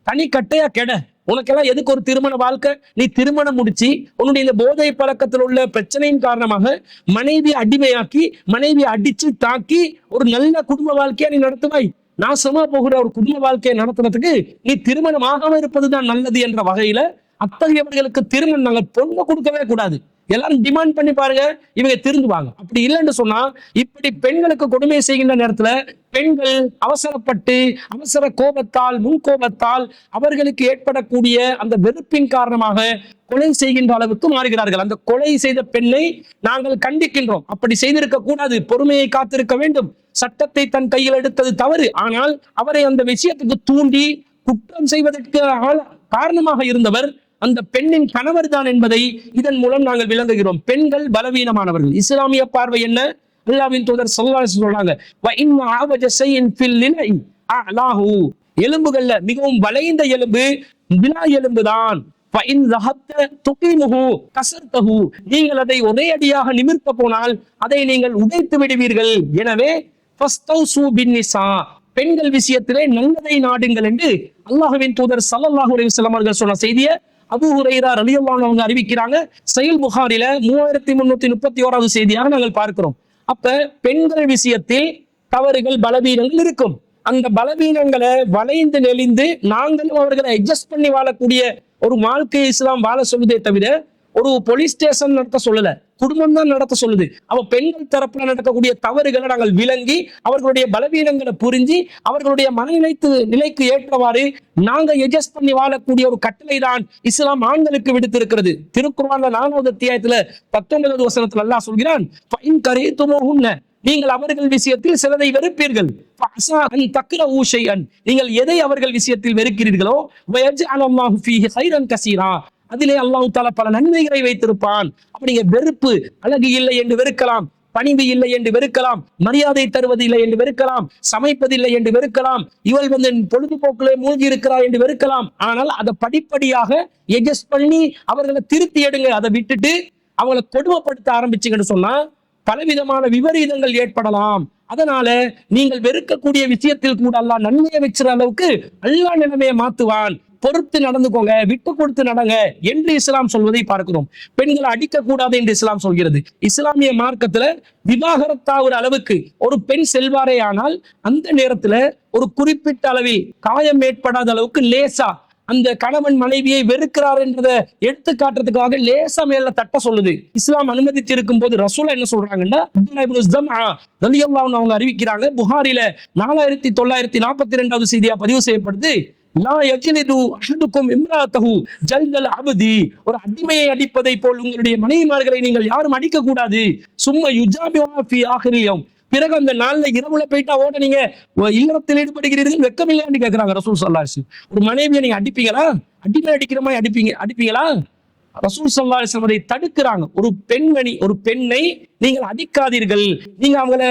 தனி கட்டையா கெட, உனக்கெல்லாம் எதுக்கு ஒரு திருமண வாழ்க்கை? நீ திருமணம் முடிச்சு உன்னுடைய இந்த போதை பழக்கத்தில் உள்ள பிரச்சனையின் காரணமாக மனைவி அடிமையாக்கி மனைவி அடிச்சு தாக்கி ஒரு நல்ல குடும்ப வாழ்க்கையா நீ நடத்துவாய். நாசமா போகிற ஒரு குடும்ப வாழ்க்கையை நடத்துறதுக்கு நீ திருமணம் ஆகாம இருப்பதுதான் நல்லது என்ற வகையில அத்தகையவர்களுக்கு திருமணம் நாங்கள் பொண்ணு கொடுக்கவே கூடாது. எல்லாரும் டிமாண்ட் பண்ணி பாருங்க, இவங்க திருந்துவாங்க. அப்படி இல்லைன்னு சொன்னா இப்படி பெண்களுக்கு கொடுமை செய்கின்ற நேரத்துல பெண்கள் அவசரப்பட்டு அவசர கோபத்தால் முன்கோபத்தால் அவர்களுக்கு ஏற்படக்கூடிய அந்த வெறுப்பின் காரணமாக கொலை செய்கின்ற அளவுக்கு மாறுகிறார்கள். அந்த கொலை செய்த பெண்ணை நாங்கள் கண்டிக்கின்றோம். அப்படி செய்திருக்க கூடாது, பொறுமையை காத்திருக்க வேண்டும். சட்டத்தை தன் கையில் எடுத்தது தவறு, ஆனால் அவரை அந்த விஷயத்துக்கு தூண்டி குற்றம் செய்வதற்கு காரணமாக இருந்தவர் அந்த பெண்ணின் கணவர் தான் என்பதை இதன் மூலம் நாங்கள் விளங்குகிறோம். பெண்கள் பலவீனமானவர்கள். இஸ்லாமிய பார்வை என்ன? அல்லாஹ்வின் தூதர் ஸல்லல்லாஹு அலைஹி சொல்றாங்க, வ இன் ஆவஜ ஷைஇன் ஃபில் லிலை அலாஹு, எலும்புகள்ல மிகவும் வளைந்த எலும்பு விலா எலும்புதான். வ இன் ஸஹத்த துகீமுஹு கஸர்தஹு, நீங்கள் அதை ஒரே அடியாக நிமிர்த்த போனால் அதை நீங்கள் உடைத்து விடுவீர்கள். எனவே ஃபஸ்தௌசு பின்னிஸா, பெண்கள் விஷயத்திலே நல்லதை நாடுங்கள் என்று அல்லாஹ்வின் தூதர் ஸல்லல்லாஹு அலைஹி வஸல்லம் அவர்கள் சொன்ன செய்தியை அபூ ஹுரைரா ரலியல்லாஹு அன்ஹு அவங்க அறிவிக்கிறாங்க. சஹீஹ் புகாரில 3331வது செய்தியாக நாங்கள் பார்க்கிறோம். அப்ப பெண்கள் விஷயத்தில் தவறுகள் பலவீனங்கள் இருக்கும். அந்த பலவீனங்களை வளைந்து நெளிந்து நாங்களும் அவர்களை அட்ஜஸ்ட் பண்ணி வாழக்கூடிய ஒரு வாழ்க்கையை இஸ்லாம் வாழ சொல்லுதே தவிர ஒரு போலீஸ் ஸ்டேஷன் நடத்த சொல்லல, குடும்பம் தான் நடத்த சொல்லுது. அவ பெண்கள் தரப்புல நடக்கக்கூடிய தவறுகளை நாங்கள் விளங்கி அவர்களுடைய பலவீனங்களை புரிஞ்சு அவர்களுடைய நிலைக்கு ஏற்றவாறு நாங்க எட்ஜஸ்ட் பண்ணி வாழக்கூடிய ஒரு கட்டளை தான் இஸ்லாம் ஆண்களுக்கு விடுத்திருக்கிறது. திருக்குர்ஆன்ல 4வது அத்தியாயத்துல 19வது வசனத்துல அல்லாஹ் சொல்கிறான், நீங்கள் அவர்கள் விஷயத்தில் சிலதை வெறுப்பீர்கள், நீங்கள் எதை அவர்கள் விஷயத்தில் வெறுக்கிறீர்களோ அதிலே அல்லாஹ் தஆலா பல நன்மைகளை வைத்திருப்பான். அப்படிங்க வெறுப்பு, அழகு இல்லை என்று வெறுக்கலாம், பணிவு இல்லை என்று வெறுக்கலாம், மரியாதை தருவது இல்லை என்று வெறுக்கலாம், சமைப்பதில்லை என்று வெறுக்கலாம், இவள் பொழுதுபோக்கிலே மூழ்கி இருக்கிறார் என்று வெறுக்கலாம். ஆனால் அதை படிப்படியாக எட்ஜஸ்ட் பண்ணி அவர்களை திருத்தி எடுங்க. அதை விட்டுட்டு அவங்களை கொடுமைப்படுத்த ஆரம்பிச்சுங்கன்னு சொன்னா பலவிதமான விபரீதங்கள் ஏற்படலாம். அதனால நீங்கள் வெறுக்கக்கூடிய விஷயத்தில் கூட அல்லாஹ் நன்மையை வச்சுற அளவுக்கு அல்லாஹ் நிலைமையை மாத்துவான். பொறுத்து நடந்துக்கோங்க, விட்டு கொடுத்து நடங்க என்று இஸ்லாம் சொல்வதை பார்க்கிறோம். பெண்களை அடிக்க கூடாது என்று இஸ்லாம் சொல்கிறது. இஸ்லாமிய மார்க்கத்துல விவாகரத்தாகிற அளவுக்கு ஒரு பெண் செல்வாரே ஆனால் அந்த நேரத்துல ஒரு குறிப்பிட்ட அளவில் காயம் ஏற்படாத அளவுக்கு லேசா அந்த கணவன் மனைவியை வெறுக்கிறார் என்றதை எடுத்து காட்டுறதுக்காக லேசா மேல தட்ட சொல்லுது. இஸ்லாம் அனுமதித்து இருக்கும் போது ரசூலா என்ன சொல்றாங்கன்னா, அவங்க அறிவிக்கிறாங்க, புகாரில 4942வது செய்தியா பதிவு செய்யப்படுது. ஒரு அடிமையை அடிப்பதை போல் உங்களுடைய மனைவிமார்களை நீங்கள் யாரும் அடிக்க கூடாது. சும்மா யுஜாபியும் பிறகு அந்த நாள்ல இரவுல போயிட்டா ஓட நீங்க இல்லறத்தில் ஈடுபடுகிறீர்கள், வெக்கம் இல்லையான்னு கேட்கிறாங்க ரசூல் ஸல்லல்லாஹு அலைஹி வஸல்லம். ஒரு மனைவியை நீங்க அடிப்பீங்களா? அடிமை அடிக்கிற மாதிரி அடிப்பீங்களா? ரசூல் ஸல்லல்லாஹு அலைஹி வஸல்லம் அதை தடுக்கிறாங்க. ஒரு பெண்ணை நீங்கள் அடிக்காதீர்கள், நீங்க அவங்கள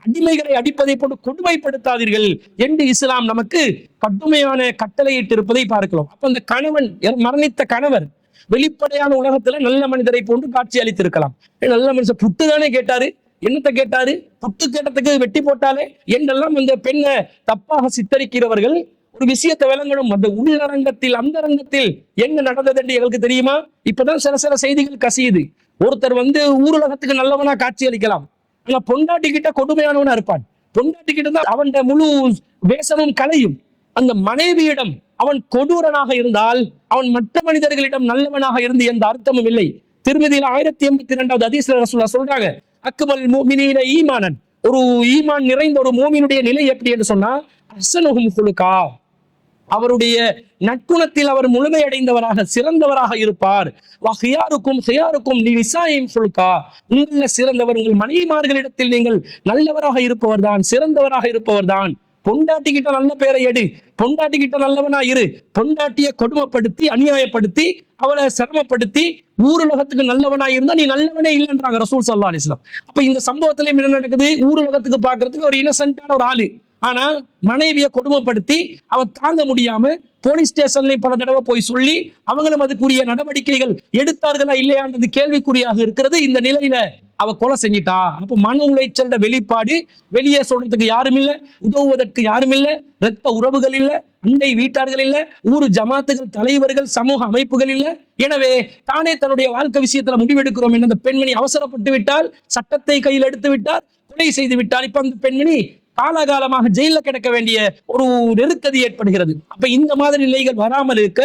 அடிமைகளை அடிப்பதை போட்டு கொடுமைப்படுத்தாதீர்கள் என்று இஸ்லாம் நமக்கு கடுமையான கட்டளையிட்டு இருப்பதை பார்க்கலாம். அப்ப அந்த கணவன், மரணித்த கணவர் வெளிப்படையான உலகத்துல நல்ல மனிதரை போன்று காட்சி அளித்திருக்கலாம். நல்ல மனுஷன் புட்டு தானே கேட்டாரு, என்னத்தை கேட்டாரு, புட்டு கேட்டதுக்கு வெட்டி போட்டாலே என்றெல்லாம் அந்த பெண்ணை தப்பாக சித்தரிக்கிறவர்கள் ஒரு விஷயத்தை விளங்கணும். அந்த உள்ளரங்கத்தில் அந்தரங்கத்தில் என்ன நடந்தது என்று எங்களுக்கு தெரியுமா? இப்பதான் சில செய்திகள் கசியுது. ஒருத்தர் ஊரகத்துக்கு நல்லவனா காட்சி அளிக்கலாம், ஆனா பொண்டாட்டிக்கிட்ட கொடுமையானவனா இருப்பான். பொண்டாட்டிக்கிட்ட தான் அவன் முழு வேஷமும் கலையும். அந்த மனைவியிடம் அவன் கொடூரனாக இருந்தால் அவன் மற்ற மனிதர்களிடம் நல்லவனாக இருந்து எந்த அர்த்தமும் இல்லை. திருமதியில் 1082வது ஹதீஸ்ல ரசூலுல்லாஹ் சொல்றாங்க, அக்மல் முஃமினீன ஈமானன், ஒரு ஈமான் நிறைந்த ஒரு மூமினுடைய நிலை எப்படி என்று சொன்னா, அஹ்ஸனுஹும் குலுகா, அவருடைய நற்குணத்தில் அவர் முழுமையடைந்தவராக சிறந்தவராக இருப்பார். வஹியாருக்கும் நிசாயின் குலுகா, உங்கள சிறந்தவர் உங்கள் மனைவிமார்களிடத்தில் நீங்கள் நல்லவராக இருப்பவர் தான், சிறந்தவராக இருப்பவர் தான். பொண்டாட்டிக்கிட்ட நல்ல பேரை எடு, பொண்டாட்டிக்கிட்ட நல்லவனா இரு. பொண்டாட்டியை கொடுமைப்படுத்தி அநியாயப்படுத்தி அவளை சிரமப்படுத்தி ஊருலகத்துக்கு நல்லவனா இருந்தா நீ நல்லவனே இல்லைன்றாங்க ரசூல் ஸல்லல்லாஹு அலைஹி வஸல்லம். அப்ப இந்த சம்பவத்துல என்ன நடக்குது? ஊருலகத்துக்கு பாக்குறதுக்கு ஒரு இன்னசென்ட்டான ஒரு ஆளு, ஆனா மனைவியை கொடுமைப்படுத்தி அவ தாங்க முடியாம போலீஸ் ஸ்டேஷன்ல பல தடவை போய் சொல்லி அவங்களும் அதுக்குரிய நடவடிக்கைகள் எடுத்தார்களா இல்லையான்றது கேள்விக்குறியாக இருக்கிறது. இந்த நிலையில அவ கொலை செஞ்சிட்டா. அப்ப மன உளைச்சல் வெளிப்பாடு, வெளியே சொல்றதுக்கு யாரும் இல்லை, உதவுவதற்கு யாரும் இல்லை, இரத்த உறவுகள் இல்லை, அண்டை வீட்டார்கள் இல்லை, ஊரு ஜமாத்துகள் தலைவர்கள் சமூக அமைப்புகள் இல்லை. எனவே தானே தன்னுடைய வாழ்க்கை விஷயத்துல முடிவெடுக்கிறோம் என்று அந்த பெண்மணி அவசரப்பட்டு விட்டால், சட்டத்தை கையில் எடுத்து விட்டால், கொலை செய்து விட்டால். இப்ப அந்த பெண்மணி காலகாலமாக ஜெயில கிடக்க வேண்டிய ஒரு நெருக்கடி ஏற்படுகிறது. அப்ப இந்த மாதிரி நிலைகள் வராமல் இருக்க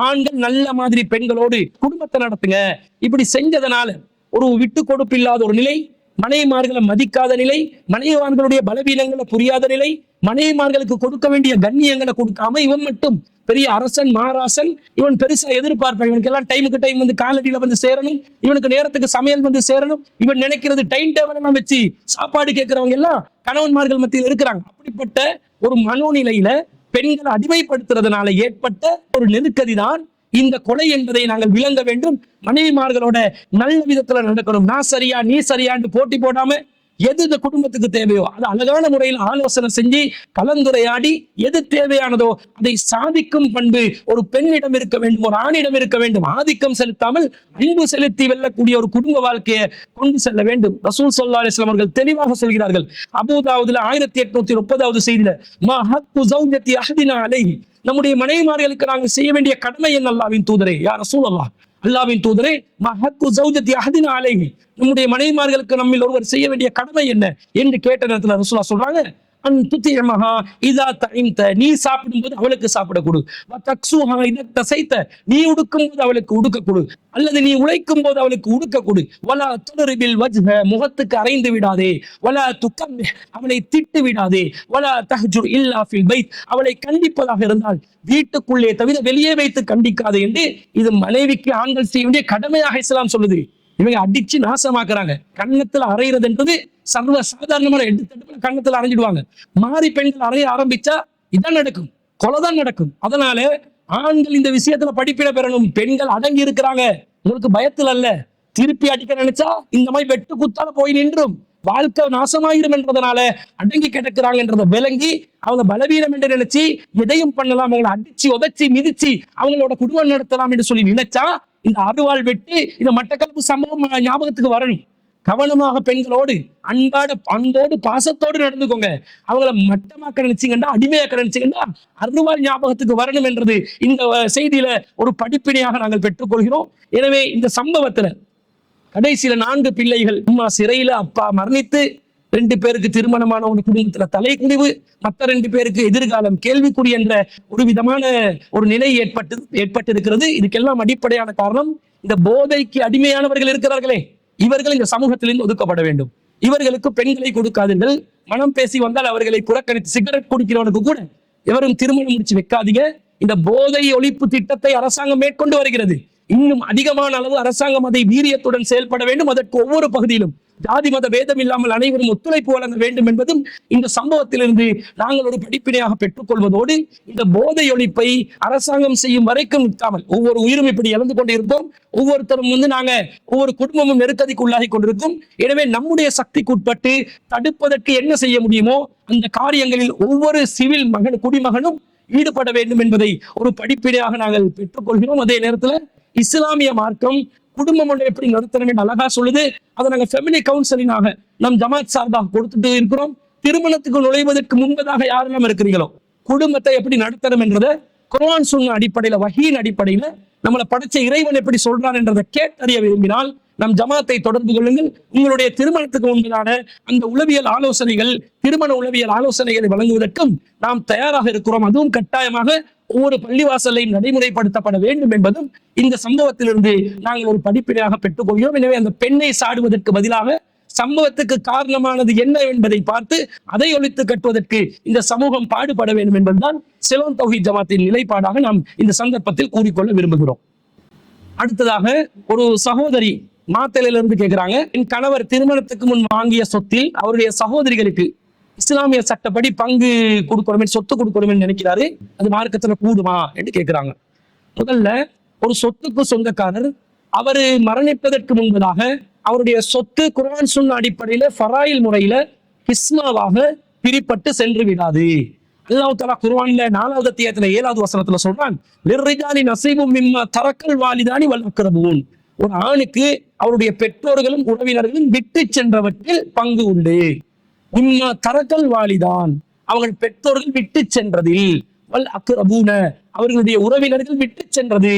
ஆண்கள் நல்ல மாதிரி பெண்களோடு குடும்பத்தை நடத்துங்க. இப்படி செஞ்சதனால ஒரு விட்டு கொடுப்பு இல்லாத ஒரு நிலை, மனைவிமார்களை மதிக்காத நிலை, மனைவிமார்களுடைய பலவீனங்களை புரியாத நிலை, மனைவிமார்களுக்கு கொடுக்க வேண்டிய கண்ணியங்களை கொடுக்காம இவன் மட்டும் பெரிய அரசன் மாராசன், இவன் பெருசா எதிர்பார்ப்பான். இவனுக்கு எல்லாம் டைமுக்கு டைம் காலடியில சேரணும், இவனுக்கு நேரத்துக்கு சமையல் சேரணும், இவன் நினைக்கிறது டைம் டேபிள் எல்லாம் வச்சு சாப்பாடு கேட்கிறவங்க எல்லாம் கணவன்மார்கள் மத்தியில் இருக்கிறாங்க. அப்படிப்பட்ட ஒரு மனோநிலையில பெண்களை அடிமைப்படுத்துறதுனால ஏற்பட்ட ஒரு நெருக்கடி தான் இந்த கொலை என்பதை நாங்கள் விளங்க வேண்டும். மனைவிமார்களோட நல்ல விதத்துல நடக்கணும். நான் சரியா நீ சரியான்னு போட்டி போடாம எது இந்த குடும்பத்துக்கு தேவையோ அது அழகான முறையில் ஆலோசனை செஞ்சு கலந்துரையாடி எது தேவையானதோ அதை சாதிக்கும் பண்பு ஒரு பெண்ணிடம் இருக்க வேண்டும், ஒரு ஆணிடம் இருக்க வேண்டும். ஆதிக்கம் செலுத்தாமல் அன்பு செலுத்தி வெல்லக்கூடிய ஒரு குடும்ப வாழ்க்கையை கொண்டு செல்ல வேண்டும். ரசூல் ஸல்லல்லாஹு அலைஹி வஸல்லம் அவர்கள் தெளிவாக சொல்கிறார்கள். அபூதாவுதுல 1830வது செய்தியில, மா ஹக்கு ஸௌஜத்தி அஹதினா அலைஹி, நம்முடைய மனைவிமார்களுக்கு நாங்கள் செய்ய வேண்டிய கடமை என்ன அல்லாஹ்வின் தூதரே, யா ரசூலல்லாஹ், அல்லாஹ்வின் தூதரே, மா ஹக்கு ஸௌஜத்தி அஹதினா அலைஹி, நம்முடைய மனைவிமார்களுக்கு நம்மில் ஒருவர் செய்ய வேண்டிய கடமை என்ன என்று கேட்ட நேரத்தில் ரசூலுல்லாஹ் சொல்றாங்க, அன் துதிமஹா இதா தஇம்த, நீ சாப்பிடும்போது அவளுக்கு சாப்பிட கொடு, வதக்ஸுஹா இதா தஸைத, நீ உடுக்கும் போது அவளுக்கு உடுக்க கொடு, அல்லது நீ உழைக்கும் போது அவளுக்கு உடுக்க கொடு, வலா துரிபில் வஜ்ஹ, முகத்துக்கு அறைந்து விடாதே, வலா துகம்மி, அவளை திட்டு விடாதே, வலா தஹ்ஜுர் இல்லா ஃபில் பைத், அவளை கண்டிப்பதாக இருந்தால் வீட்டுக்குள்ளே தவிர வெளியே வைத்து கண்டிக்காதே என்று இது மனைவிக்கு ஆண்கள் செய்ய வேண்டிய கடமையாக இஸ்லாம் சொல்லுது. இவங்க அடிச்சு நாசமாக்குறாங்க. கன்னத்துல அறையிறதுன்றது சர்வ சாதாரணமான எடுத்தடுப்புல கன்னத்துல அரைஞ்சிடுவாங்க. மாறி பெண்கள் அறைய ஆரம்பிச்சா இதான் நடக்கும், கொலைதான் நடக்கும். அதனால ஆண்கள் இந்த விஷயத்துல படிப்பிட பெறணும். பெண்கள் அடங்கி இருக்கிறாங்க, உங்களுக்கு பயத்துல அல்ல. திருப்பி அடிக்க நினைச்சா இந்த மாதிரி வெட்டு குத்தால போய் நின்றும் வாழ்க்கை நாசமாயிரும் என்றதுனால அடங்கி கிடக்கிறாங்க என்றதை விளங்கி அவங்க பலவீனம் என்று நினைச்சு எதையும் பண்ணலாம், அவங்களை அடிச்சு உதைச்சி மிதிச்சு அவங்களோட குடும்பம் நடத்தலாம் என்று சொல்லி நினைச்சா இந்த அறுவாள் வெட்டு இந்த மட்டக்களப்பு சம்பவம் ஞாபகத்துக்கு வரணும். கவனமாக பெண்களோடு அன்போடு பாசத்தோடு நடந்துக்கோங்க. அவங்கள மட்டமாக்க நினைச்சீங்கன்னா, அடிமையாக்க நினைச்சீங்கன்னா அருள்வாள் ஞாபகத்துக்கு வரணும் என்றது இந்த செய்தியில ஒரு படிப்பினையாக நாங்கள் பெற்றுக்கொள்கிறோம். எனவே இந்த சம்பவத்துல கடைசியில 4 பிள்ளைகள், அம்மா சிறையில, அப்பா மரணித்து, 2 பேருக்கு திருமணமான ஒரு குடும்பத்துல தலைக்குடிவு, மற்ற 2 பேருக்கு எதிர்காலம் கேள்விக்குறி என்ற ஒரு விதமான ஒரு நிலை ஏற்பட்டிருக்கிறது. இதுக்கெல்லாம் அடிப்படையான காரணம் இந்த போதைக்கு அடிமையானவர்கள் இருக்கிறார்களே, இவர்கள் இந்த சமூகத்திலிருந்து ஒதுக்கப்பட வேண்டும். இவர்களுக்கு பெண்களை கொடுக்காதீர்கள். மனம் பேசி வந்தால் அவர்களை புறக்கணித்து, சிகரெட் குடிக்கிறவனுக்கு கூட எவரும் திருமணம் முடிச்சு வைக்காதீங்க. இந்த போதை ஒழிப்பு திட்டத்தை அரசாங்கம் மேற்கொண்டு வருகிறது. இன்னும் அதிகமான அளவு அரசாங்கம் அதை வீரியத்துடன் செயல்பட வேண்டும். அதற்கு ஒவ்வொரு பகுதியிலும் ஜாதி மத பேதம் இல்லாமல் அனைவரும் ஒத்துழைப்பு வழங்க வேண்டும் என்பதும் இந்த சம்பவத்திலிருந்து நாங்கள் ஒரு படிப்பினையாக பெற்றுக்கொள்வதோடு, இந்த போதை ஒழிப்பை அரசாங்கம் செய்யும் வரைக்கும் நிற்காமல் ஒவ்வொரு உயிரும் இப்படி இழந்து கொண்டிருக்கோம். ஒவ்வொருத்தரும் நாங்க ஒவ்வொரு குடும்பமும் நெருக்கடிக்கு உள்ளாகி கொண்டிருக்கும். எனவே நம்முடைய சக்திக்கு உட்பட்டு தடுப்பதற்கு என்ன செய்ய முடியுமோ அந்த காரியங்களில் ஒவ்வொரு சிவில் குடிமகனும் ஈடுபட வேண்டும் என்பதை ஒரு படிப்பினையாக நாங்கள் பெற்றுக்கொள்கிறோம். அதே நேரத்தில் இஸ்லாமிய மார்க்கம் குடும்பம் எப்படி நடத்தணும் என்று அழகா சொல்லுது. அதை நாங்க ஃபேமிலி கவுன்சிலிங்காக நம் ஜமாத் சார்பாக கொடுத்துட்டு இருக்கிறோம். திருமணத்துக்கு நுழைவதற்கு முன்பதாக யாரெல்லாம் இருக்கிறீங்களோ குடும்பத்தை எப்படி நடத்தணும் என்றதை குர்ஆன் சுன்னா அடிப்படையில, வஹீன் அடிப்படையில நம்மளை படைச்ச இறைவன் எப்படி சொல்றான் என்றதை கேட்டறிய விரும்பினால் நம் ஜமாத்தை தொடர்பு கொள்ளுங்கள். உங்களுடைய திருமணத்துக்கு முன்பதான அந்த உளவியல் ஆலோசனைகள், திருமண உளவியல் ஆலோசனைகளை வழங்குவதற்கும் நாம் தயாராக இருக்கிறோம். அதுவும் கட்டாயமாக ஒவ்வொரு பள்ளிவாசலையும் நடைமுறைப்படுத்தப்பட வேண்டும் என்பதும் இந்த சம்பவத்திலிருந்து நாங்கள் ஒரு படிப்பினையாக பெற்றுக்கொள்கிறோம். எனவே அந்த பெண்ணை சாடுவதற்கு பதிலாக சம்பவத்துக்கு காரணமானது என்ன என்பதை பார்த்து அதை ஒழித்து கட்டுவதற்கு இந்த சமூகம் பாடுபட வேண்டும் என்பதுதான் சிலோன் தௌஹீத் ஜமாத்தின் நிலைப்பாடாக நாம் இந்த சந்தர்ப்பத்தில் கூறிக்கொள்ள விரும்புகிறோம். அடுத்ததாக ஒரு சகோதரி மாத்தலையிலிருந்து கேட்கிறாங்க, என் கணவர் திருமணத்துக்கு முன் வாங்கிய சொத்தில் அவருடைய சகோதரிகளுக்கு இஸ்லாமிய சட்டப்படி பங்கு கொடுக்கணும், சொத்து கொடுக்கணும்னு நினைக்கிறாரு, அது மார்க்கத்துல கூடுமா என்று கேட்கிறாங்க. முதல்ல ஒரு சொத்துக்கு சொந்தக்காரர் அவரு மரணிப்பதற்கு முன்பதாக அவருடைய சொத்து குர்ஆன் சுன்னா அடிப்படையில ஃபராயில் முறையில கிஸ்மாவாக பிரிப்பட்டு சென்று விடாது. அல்லாஹ் தஆலா குர்ஆன்ல 4வது அத்தியாயத்துல 7வது வசனத்துல சொல்றான், லிர்ரிஜாலி நஸீபும் மிம்மா தரக்கல் வாலிதானி வல் அக்ரபூன். ஒரு ஆணுக்கு அவருடைய பெற்றோர்களும் உறவினர்களும் விட்டு சென்றவற்றில் பங்கு உண்டு. மிம்மா தரக்கல் வாலிதான், அவர்கள் பெற்றோர்கள் விட்டு சென்றதில், வல் அக்ரபூன அவர்களுடைய உறவினர்கள் விட்டு சென்றது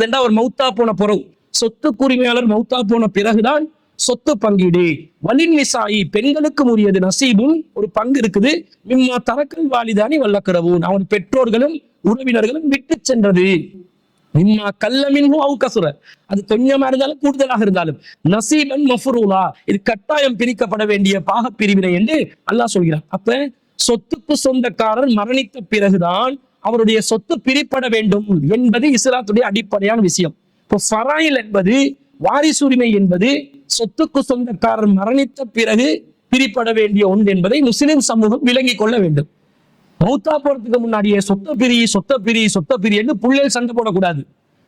என்றால் அவர் மௌத்தா போன பிறகு, சொத்துக்குரிமையாளர் மௌத்தா போன பிறகுதான் சொத்து பங்கீடு. வலின் நிசாயி பெண்களுக்கு உரியது நசீபுன் ஒரு பங்கு இருக்குது. மிம்மா தரக்கல் வாலிதானி வல்லக்கரவும் அவர் பெற்றோர்களும் உறவினர்களும் விட்டு சென்றது. மிம்மா கல்லமின் கசுர அது கொஞ்சமா இருந்தாலும் கூடுதலாக இருந்தாலும் நசீபன் மஃபுரூலா இது கட்டாயம் பிரிக்கப்பட வேண்டிய பாக பிரிவினை என்று அல்லாஹ் சொல்கிறார். அப்ப சொத்துக்கு சொந்தக்காரர் மரணித்த பிறகுதான் அவருடைய சொத்து பிரிப்பட வேண்டும் என்பது இஸ்லாத்துடைய அடிப்படையான விஷயம். இப்போ ஃபராயில் என்பது வாரிசுரிமை என்பது சொத்துக்கு சொந்தக்காரர் மரணித்த பிறகு பிரிப்பட வேண்டிய ஒன்று என்பதை முஸ்லிம் சமூகம் விளங்கி கொள்ள வேண்டும். மௌத்தா போறதுக்கு முன்னாடியே சொத்த பிரி என்று புள்ளையில் சண்டை போடக்கூடாது.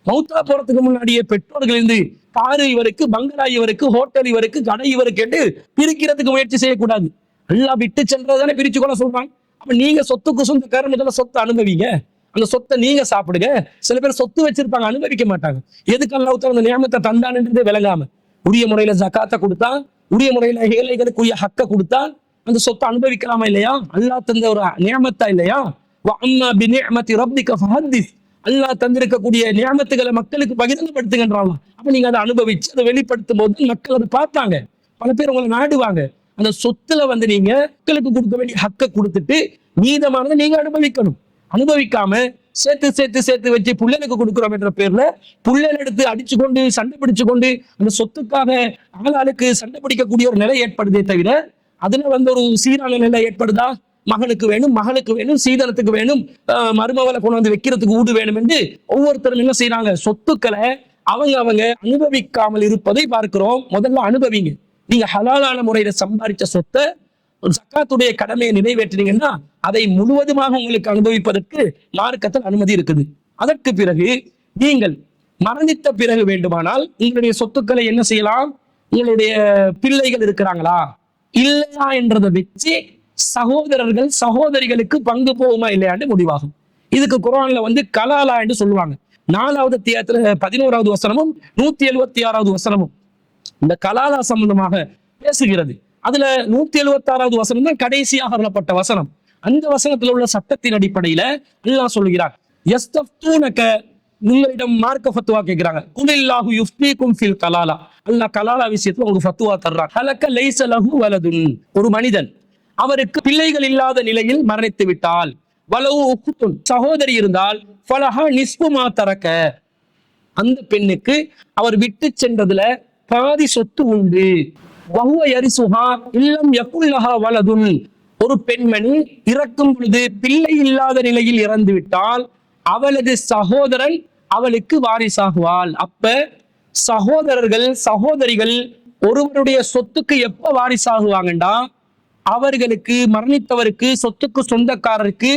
மௌத்தா போறதுக்கு முன்னாடியே பெற்றோர்கள் இருந்து காரு இவருக்கு, பங்களா இவருக்கு, ஹோட்டல் இவருக்கு, கடை இவருக்கு என்று பிரிக்கிறதுக்கு முயற்சி செய்யக்கூடாது. எல்லாம் விட்டு சென்றதானே பிரிச்சு கொள்ள சொல்றாங்க. அப்ப நீங்க சொத்துக்கு சொந்தக்காரர் முதல்ல சொத்தை அனுபவிங்க, அந்த சொத்தை நீங்க சாப்பிடுங்க. சில பேர் சொத்து வச்சிருப்பாங்க, அனுபவிக்க மாட்டாங்க. எதுக்கு அல்லாஹ் அந்த நியமத்தை தந்தான்ன்றதே விளங்காம உரிய முறையில ஜகாத்தை கொடுத்தா, உரிய முறையில ஏழைகளுக்கு உரிய ஹக்க கொடுத்தா அந்த சொத்தை அனுபவிக்கலாமா இல்லையா? அல்லாஹ் தந்த ஒரு நியமத்தா இல்லையா? அல்லாஹ் தந்திருக்கக்கூடிய நியமத்துகளை மக்களுக்கு பகிரங்கப்படுத்துகின்றான். அப்ப நீங்க அதை அனுபவிச்சு அதை வெளிப்படுத்தும் போது மக்கள் அதை பார்ப்பாங்க, பல பேர் உங்களை நாடுவாங்க. அந்த சொத்துல நீங்க மக்களுக்கு கொடுக்க வேண்டிய ஹக்க கொடுத்துட்டு மீதமானதை நீங்க அனுபவிக்கணும். அனுபவிக்காம சேர்த்து வச்சு புள்ளனுக்கு கொடுக்குறோம் என்ற பேர்ல புள்ளல் எடுத்து அடிச்சு கொண்டு சண்டை பிடிச்சு கொண்டு அந்த சொத்துக்காக ஆளாளுக்கு சண்டை பிடிக்கக்கூடிய ஒரு நிலை ஏற்படுதே தவிர அதுல ஒரு சீரான நிலை ஏற்படுதா? மகனுக்கு வேணும், சீதனத்துக்கு வேணும், மருமவளை கொண்டு வைக்கிறதுக்கு ஊடு வேணும் என்று ஒவ்வொருத்தரும் என்ன செய்யறாங்க? சொத்துக்களை அவங்க அனுபவிக்காமல் இருப்பதை பார்க்கிறோம். முதல்ல அனுபவிங்க. நீங்க ஹலாலான முறையில சம்பாதிச்ச சொத்தை ஜக்காத்துடைய கடமையை நிறைவேற்றினீங்கன்னா அதை முழுவதுமாக உங்களுக்கு அனுபவிப்பதற்கு மார்க்கத்தில் அனுமதி இருக்குது. அதற்கு பிறகு நீங்கள் மரணித்த பிறகு வேண்டுமானால் உங்களுடைய சொத்துக்களை என்ன செய்யலாம்? உங்களுடைய பிள்ளைகள் இருக்கிறாங்களா இல்லையா என்றதை வச்சு சகோதரர்கள் சகோதரிகளுக்கு பங்கு போகுமா இல்லையாண்டு முடிவாகும். இதுக்கு குர்ஆன்ல கலாலா என்று சொல்லுவாங்க. 4வது அத்தியாயத்துல 11வது வசனமும் 176வது வசனமும் இந்த கலாலா சம்பந்தமாக பேசுகிறது. அதுல 176வது வசனம் தான் கடைசியாக அருளப்பட்ட வசனம். அந்த வசனத்துல உள்ள சட்டத்தின் அடிப்படையில அல்லாஹ் சொல்கிறார், யஸ்தஃப்தூனக, உங்களிடம் மார்க்க ஃபத்வா கேட்கிறாங்க. குலில்லாஹு யுஃப்தீகும் ஃபில் கலாலா, அல்லாஹ் கலாலா விஷயத்துல உங்களுக்கு ஃபத்வா தர்றான். ஹலக லைஸ லஹு வலதுன், ஒரு மனிதன் அவருக்கு பிள்ளைகள் இல்லாத நிலையில் மரணித்து விட்டால், வலவு உக்துன், சகோதரி இருந்தால், ஃபலஹா நிஸ்பு மா தரக, அந்த பெண்ணுக்கு அவர் விட்டு சென்றதுல பாதி சொத்து உண்டு. வஹுவ யரிசுஹா இல்லம் யகுல் லஹா வலதுன், ஒரு பெண்மணி இறக்கும் பொழுது பிள்ளை இல்லாத நிலையில் இறந்து விட்டால் அவளது சகோதரன் அவளுக்கு வாரிசாகுவாள். அப்ப சகோதரர்கள் சகோதரிகள் ஒருவருடைய சொத்துக்கு எப்ப வாரிசாகுவாங்கண்டா, அவர்களுக்கு மரணித்தவருக்கு சொத்துக்கு சொந்தக்காரருக்கு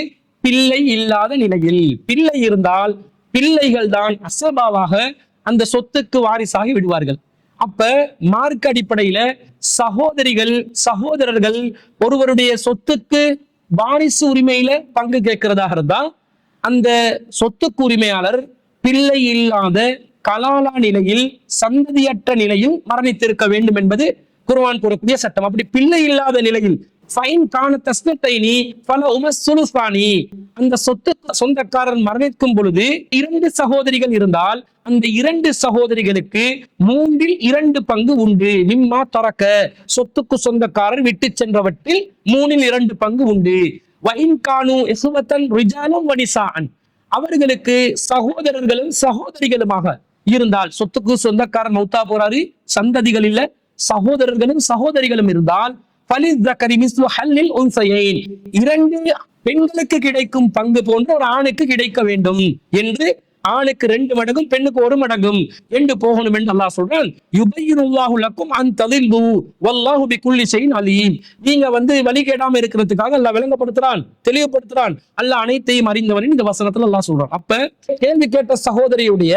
பிள்ளை இல்லாத நிலையில். பிள்ளை இருந்தால் பிள்ளைகள் தான் அசபாவாக அந்த சொத்துக்கு வாரிசாகி விடுவார்கள். அப்ப மார்க்க அடிப்படையில சகோதரிகள் சகோதரர்கள் ஒருவருடைய சொத்துக்கு வாரிசு உரிமையில பங்கு கேட்கிறதாக இருந்தா, அந்த சொத்துக்கு உரிமையாளர் பிள்ளை இல்லாத கலாலா நிலையில் சந்ததியற்ற நிலையில் மரணித்திருக்க வேண்டும் என்பது குர்ஆன் கூறக்கூடிய சட்டம். அப்படி பிள்ளை இல்லாத நிலையில் அந்த சொத்துக்கு சொந்தக்காரன் மரணிக்கும் பொழுது 2 சகோதரிகள் இருந்தால் அந்த 2 சகோதரிகளுக்கு 3/2 பங்கு உண்டு. மிம்மா தரக்க, சொத்துக்கு சொந்தக்காரர் விட்டு சென்றவற்றில் 3/2 பங்கு உண்டு. அவர்களுக்கு சகோதரர்களும் சகோதரிகளுமாக இருந்தால், சொத்துக்கு சொந்தக்காரன் மௌத்தா போறாரு, சந்ததிகள் இல்ல, சகோதரர்களும் சகோதரிகளும் இருந்தால், 2 பெண்களுக்கு கிடைக்கும் பங்கு போன்று ஒரு ஆணுக்கு கிடைக்க வேண்டும் என்று, ஆணுக்கு 2 மடங்கும் பெண்ணுக்கு 1 மடங்கும் என்று போகணும் என்று அல்லாஹ் சொல்றான். யுபையினுல்லாஹு லக்கும் அன் ததில்லு வல்லாஹு பிகுல்லி ஷைஇன் அலீம். நீங்க வழி கேடாம இருக்கிறதுக்காக அல்லாஹ் விளங்கப்படுத்துறான், தெளிவுபடுத்துறான். அல்லாஹ் அனைத்தையும் அறிந்தவன் இந்த வசனத்துல அல்லாஹ் சொல்றான். அப்ப கேள்வி கேட்ட சகோதரியுடைய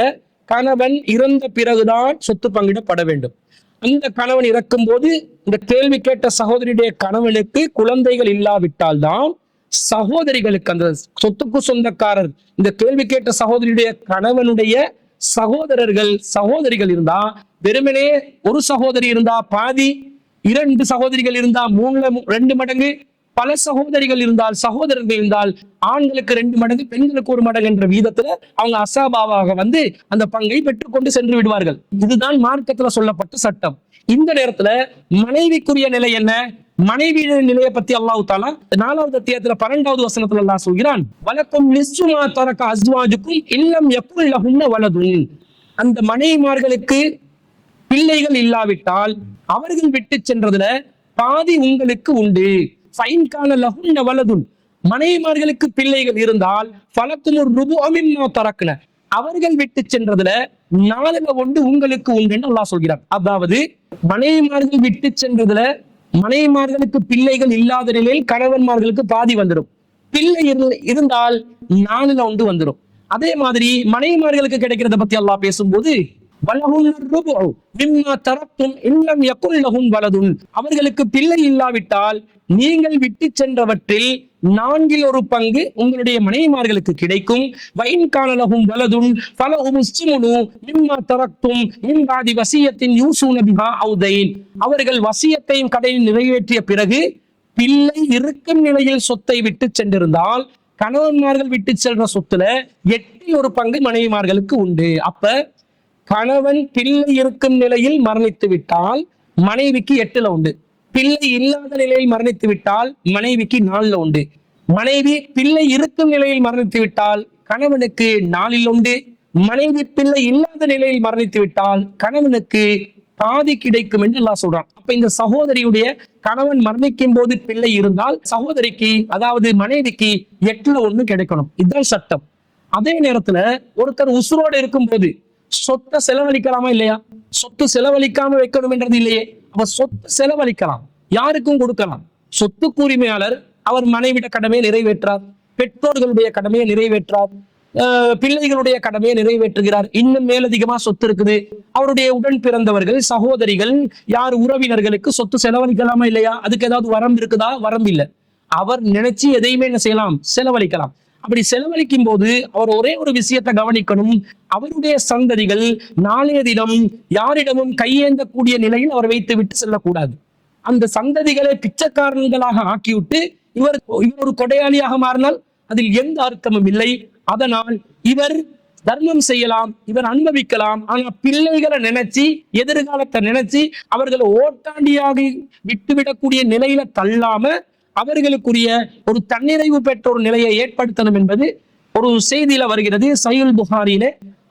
கணவன் இறந்த பிறகுதான் சொத்து பங்கிடப்பட வேண்டும். அந்த கணவன் இறக்கும் போது இந்த கேள்வி கேட்ட சகோதரியுடைய கணவனுக்கு குழந்தைகள் இல்லாவிட்டால் தான் சகோதரிகளுக்கு, அந்த சொத்துக்கு சொந்தக்காரர் இந்த கேள்வி கேட்ட சகோதரியுடைய கணவனுடைய சகோதரிகள் இருந்தா, வெறுமனே ஒரு சகோதரி இருந்தா பாதி, 2 சகோதரிகள் இருந்தா 2 மடங்கு, பல சகோதரிகள் இருந்தால் சகோதரர்கள் இருந்தால் ஆண்களுக்கு 2 மடங்கு பெண்களுக்கு 1 மடங்கு என்ற வீதத்துல அவங்க அசாபாவாக அந்த பங்கை பெற்றுக்கொண்டு சென்று விடுவார்கள். இதுதான் மார்க்கத்துல சொல்லப்பட்ட சட்டம். இந்த நேரத்துல மனைவிக்குரிய நிலை என்ன? மனைவியின் நிலையை பத்தி அல்லாஹ் தஆலா 4வது அத்தியாயத்துல 12வது வசனத்துல அல்லாஹ் சொல்கிறான், வலக்கும் நிஸ்ஸு மா தரக அஸ்வாஜுக்கும் இல்லம் யகுல் லஹுன்ன வலதுன். அந்த மனைவிமார்களுக்கு பிள்ளைகள் இல்லாவிட்டால் அவர்கள் விட்டு சென்றதுல பாதி உங்களுக்கு உண்டு. ஃபைன்கான லஹுன்ன வலதுன், மனைவிமார்களுக்கு பிள்ளைகள் இருந்தால் ஃபலக்குமுர் ருபுஅ மிம்மா தரக்ன, அவர்கள் விட்டு சென்றதுல 4/1 உங்களுக்கு உண்டு என்று அல்லாஹ் சொல்கிறார். அதாவது மனைவிமார்கள் விட்டு சென்றதுல மனைவிமார்களுக்கு பிள்ளைகள் இல்லாத நிலையில் கணவன்மார்களுக்கு பாதி வந்துடும். பிள்ளை இருந்தால் 4/1 வந்துடும். அதே மாதிரி மனைவிமார்களுக்கு கிடைக்கிறத பத்தி அல்லாஹ் பேசும்போது, அவர்களுக்கு பிள்ளை இல்லாவிட்டால் நீங்கள் விட்டு சென்றவற்றில் 4/1 பங்கு உங்களுடைய மனைவிமார்களுக்கு கிடைக்கும். அவர்கள் வசியத்தையும் கடையில் நிறைவேற்றிய பிறகு பிள்ளை இருக்கும் நிலையில் சொத்தை விட்டு சென்றிருந்தால் கணவன்மார்கள் விட்டு சென்ற சொத்துல 8/1 பங்கு மனைவிமார்களுக்கு உண்டு. அப்ப கணவன் பிள்ளை இருக்கும் நிலையில் மரணித்து விட்டால் மனைவிக்கு 8 உண்டு. பிள்ளை இல்லாத நிலையில் மரணித்து விட்டால் மனைவிக்கு 4 உண்டு. மனைவி பிள்ளை இருக்கும் நிலையில் மரணித்து விட்டால் கணவனுக்கு 4 உண்டு. மனைவி பிள்ளை இல்லாத நிலையில் மரணித்து விட்டால் கணவனுக்கு பாதி கிடைக்கும் என்று அல்லாஹ் சொல்றான். அப்ப இந்த சகோதரியுடைய கணவன் மரணிக்கும் போது பிள்ளை இருந்தால் சகோதரிக்கு, அதாவது மனைவிக்கு 8/1 கிடைக்கணும். இதுதான் சட்டம். அதே நேரத்துல ஒருத்தர் உசுரோடு இருக்கும் போது சொத்தை செலவழிக்கலாமா இல்லையா? சொத்து செலவழிக்காம வைக்கணும் என்றது இல்லையே. அப்ப சொத்து செலவழிக்கலாம், யாருக்கும் கொடுக்கலாம். சொத்துக்கு உரிமையாளர் அவர் மனைவிட கடமையை நிறைவேற்றார், பெற்றோர்களுடைய கடமையை நிறைவேற்றார், பிள்ளைகளுடைய கடமையை நிறைவேற்றுகிறார். இன்னும் மேலதிகமா சொத்து இருக்குது, அவருடைய உடன் பிறந்தவர்கள் சகோதரிகள் யார் உறவினர்களுக்கு சொத்து செலவழிக்கலாமா இல்லையா? அதுக்கு ஏதாவது வரம்பு இருக்குதா? வரம்பு இல்லை. அவர் நினைச்சு எதையுமே என்ன செய்யலாம், செலவழிக்கலாம். அப்படி செலவழிக்கும் போது அவர் ஒரே ஒரு விஷயத்தை கவனிக்கணும், அவருடைய சந்ததிகள் நாளைய தினம் யாரிடமும் கையேந்தக்கூடிய நிலையில் அவர் வைத்து விட்டு செல்லக்கூடாது. அந்த சந்ததிகளை பிச்சைக்காரர்களாக ஆக்கிவிட்டு இவர் இவர் ஒரு கொடையாளியாக மாறினால் அதில் எந்த அர்த்தமும் இல்லை. அதனால் இவர் தர்மம் செய்யலாம், இவர் அனுபவிக்கலாம். ஆனா பிள்ளைகளை நினைச்சு, எதிர்காலத்தை நினைச்சு அவர்களை ஓட்டாண்டியாக விட்டுவிடக்கூடிய நிலையில தள்ளாம அவர்களுக்குரிய ஒரு தன்னிறைவு பெற்ற ஒரு நிலையை ஏற்படுத்தணும் என்பது ஒரு செய்தியில வருகிறது. சஹீஹுல் புகாரியில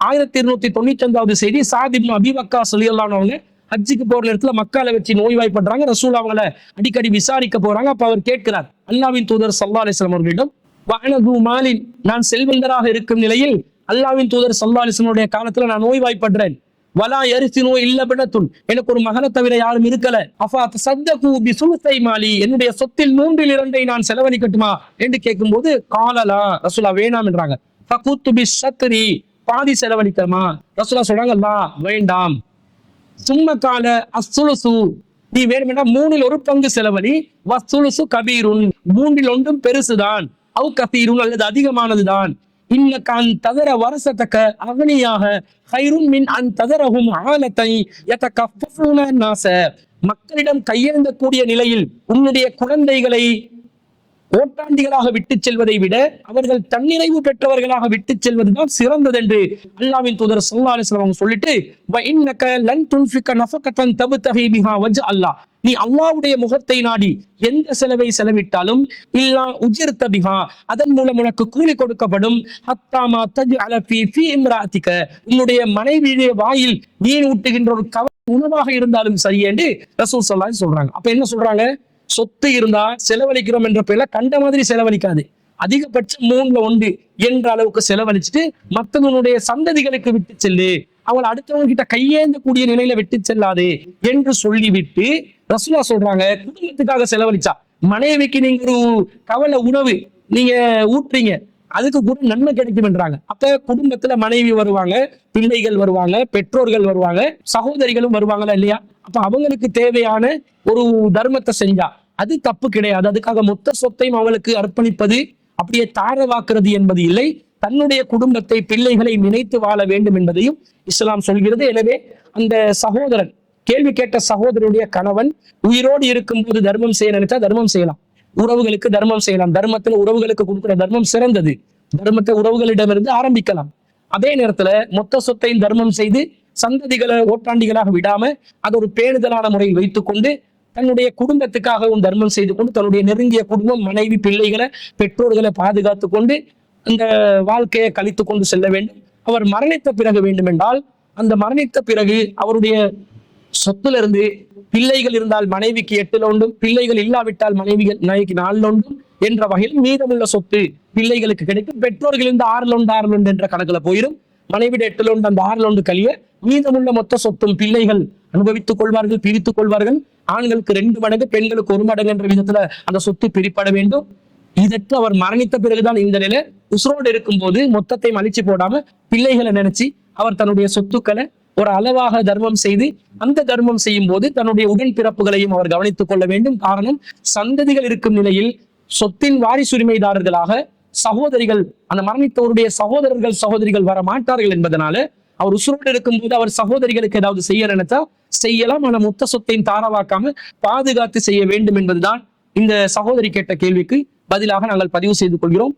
1295வது செய்தி. சாத் இப்னு அபீ வக்காஸ் ரலியல்லாஹு அன்ஹு ஹஜ்ஜுக்கு போற நேரத்துல மக்கால வச்சு நோய்வாய்ப்படுறாங்க. ரசூல் அவங்கள அடிக்கடி விசாரிக்க போறாங்க. அப்ப அவர் கேட்கிறார், அல்லாஹ்வின் தூதர் ஸல்லல்லாஹு அலைஹி வஸல்லம் அவர்களிடம், வஅனது மாலின், நான் செல்வந்தராக இருக்கும் நிலையில் அல்லாஹ்வின் தூதர் ஸல்லல்லாஹு அலைஹி வஸல்லம் காலத்துல நான் நோய்வாய்ப்படுறேன். வலா யரிசினு இல்ல பினத்துன், எனக்கு ஒரு மகனை தவிர யாரும் இருக்கல. அஃபா தஸத்தகு பிசுலுஸை மாலி, என்னுடைய சொத்தில் 2/3 நான் செலவழிக்கட்டுமா என்று கேட்கும்போது காலலா, ரசூலா வேண்டாம் என்றாங்க. ஃபகுத்து பிஷத்ரி, பாதி செலவழிக்கலாமா? ரசூலா சொல்றாங்க லா, வேண்டாம். சும்ம கால அஸ்ஸுலுசு, நீ வேணுமென்றா 1/3 செலவழி. வஸ்ஸுலுசு கபீருன், 1/3 பெருசுதான். அவு கபீருன், அல்லது அதிகமானதுதான். இன்னக அன் ததர வரசதக அக்னியாக கைருன் மின் அன் ததரஹும் ஆலத்தை யதகஃபஃபூன நாஸ, மக்களிடம் கையேந்தக்கூடிய நிலையில் உன்னுடைய குழந்தைகளை ஓட்டாண்டிகளாக விட்டு செல்வதை விட அவர்கள் தன்னிறைவு பெற்றவர்களாக விட்டு செல்வதுதான் சிறந்தது என்று அல்லாஹ்வின் தூதர் ஸல்லல்லாஹு அலைஹி வஸல்லம் சொல்லிட்டு, வ இன்னக லன் துன்ஃபிக நஃபகத்தன் தப்தகி பிஹா வஜ் அல்லாஹ், நீ அல்லாஹ்வுடைய முகத்தை நாடி எந்த செலவை செலவிட்டாலும் இல்லா உஜிர்த பிஹா, அதன் மூலம் உனக்கு கூலி கொடுக்கப்படும். ஹத்தா மா தஜ்அல ஃபீ இம்ராஅதிக, உன்னுடைய மனைவியுடைய வாயில் நீர் ஊட்டுகின்ற ஒரு உணவாக இருந்தாலும் சரி என்று ரசூல் ஸல்லல்லாஹு அலைஹி சொல்றாங்க. அப்ப என்ன சொல்றாங்க? சொத்து இருந்தா செலவழிக்கிறோம் என்ற பேர்ல கண்ட மாதிரி செலவழிக்காது. அதிகபட்சம் 1/3 என்ற அளவுக்கு செலவழிச்சுட்டு மற்றவனுடைய சந்ததிகளுக்கு விட்டு செல்லு, அவங்களை அடுத்தவங்க கிட்ட கையேந்தக்கூடிய நிலையில விட்டு செல்லாது என்று சொல்லிவிட்டு ரசூலா சொல்றாங்க, குடும்பத்துக்காக செலவழிச்சா, மனைவிக்கு நீங்க ஒரு கவலை உணவு நீங்க ஊட்டுறீங்க, அதுக்கு கூட நன்மை கிடைக்கும் என்றாங்க. அப்ப குடும்பத்துல மனைவி வருவாங்க, பிள்ளைகள் வருவாங்க, பெற்றோர்கள் வருவாங்க, சகோதரிகளும் வருவாங்களா இல்லையா? அப்ப அவங்களுக்கு தேவையான ஒரு தர்மத்தை செஞ்சா அது தப்பு கிடையாது. அதுக்காக மொத்த சொத்தையும் அவங்களுக்கு அர்ப்பணிப்பது, அப்படியே தாரவாக்குறது என்பது இல்லை. தன்னுடைய குடும்பத்தை, பிள்ளைகளை நினைத்து வாழ வேண்டும் என்பதையும் இஸ்லாம் சொல்கிறது. எனவே அந்த சகோதரன், கேள்வி கேட்ட சகோதரனுடைய கணவன் உயிரோடு இருக்கும் போது தர்மம் செய்ய நினைச்சா தர்மம் செய்யலாம், உறவுகளுக்கு தர்மம் செய்யலாம். தர்மத்துல உறவுகளுக்கு கொடுக்கிற தர்மம் சிறந்தது. தர்மத்தை உறவுகளிடமிருந்து ஆரம்பிக்கலாம். அதே நேரத்துல மொத்த சொத்தையும் தர்மம் செய்து சந்ததிகளை ஓட்டாண்டிகளாக விடாம அது ஒரு பேணுதலான முறையில் வைத்துக்கொண்டு தன்னுடைய குடும்பத்துக்காகவும் தர்மம் செய்து கொண்டு தன்னுடைய நெருங்கிய குடும்பம், மனைவி, பிள்ளைகளை, பெற்றோர்களை பாதுகாத்து கொண்டு அந்த வாழ்க்கையை கழித்து கொண்டு செல்ல வேண்டும். அவர் மரணித்த பிறகு வேண்டுமென்றால் அந்த மரணித்த பிறகு அவருடைய சொத்துல இருந்து பிள்ளைகள் இருந்தால் மனைவிக்கு 8 பிள்ளைகள் இல்லாவிட்டால் மனைவிக்கு 4 என்ற வகையில் மீதமுள்ள சொத்து பிள்ளைகளுக்கு கிடைக்கும். பெற்றோர்கள் இருந்து 6 என்ற கணக்குல போயிடும். மனைவிட 8 அந்த 6 கழிய மீதமுள்ள மொத்த சொத்தும் பிள்ளைகள் அனுபவித்துக் கொள்வார்கள், பிரித்துக் கொள்வார்கள். ஆண்களுக்கு 2 மடங்கு, பெண்களுக்கு 1 மடங்கு என்ற விதத்துல அந்த சொத்து பிரிப்பட வேண்டும். இதற்கு அவர் மரணித்த பிறகுதான் இந்த நிலை. உசுரோடு இருக்கும் போது மொத்தத்தை அழிச்சு போடாம பிள்ளைகளை நினைச்சு அவர் தன்னுடைய சொத்துக்களை ஒரு அளவாக தர்மம் செய்து, அந்த தர்மம் செய்யும் போது தன்னுடைய உடன்பிறப்புகளையும் அவர் கவனித்துக் கொள்ள வேண்டும். காரணம், சந்ததிகள் இருக்கும் நிலையில் சொத்தின் வாரிசுரிமைதாரர்களாக சகோதரிகள், அந்த மரணித்தவருடைய சகோதரர்கள், சகோதரிகள் வர மாட்டார்கள் என்பதனால அவர் உசுரோடு இருக்கும் போது அவர் சகோதரிகளுக்கு ஏதாவது செய்ய நினைச்சா செய்யலாம். ஆனா மொத்த சொத்தையும் தாரவாக்காம பாதுகாத்து செய்ய வேண்டும் என்பதுதான் இந்த சகோதரி கேட்ட கேள்விக்கு பதிலாக நாங்கள் பதிவு செய்து கொள்கிறோம்.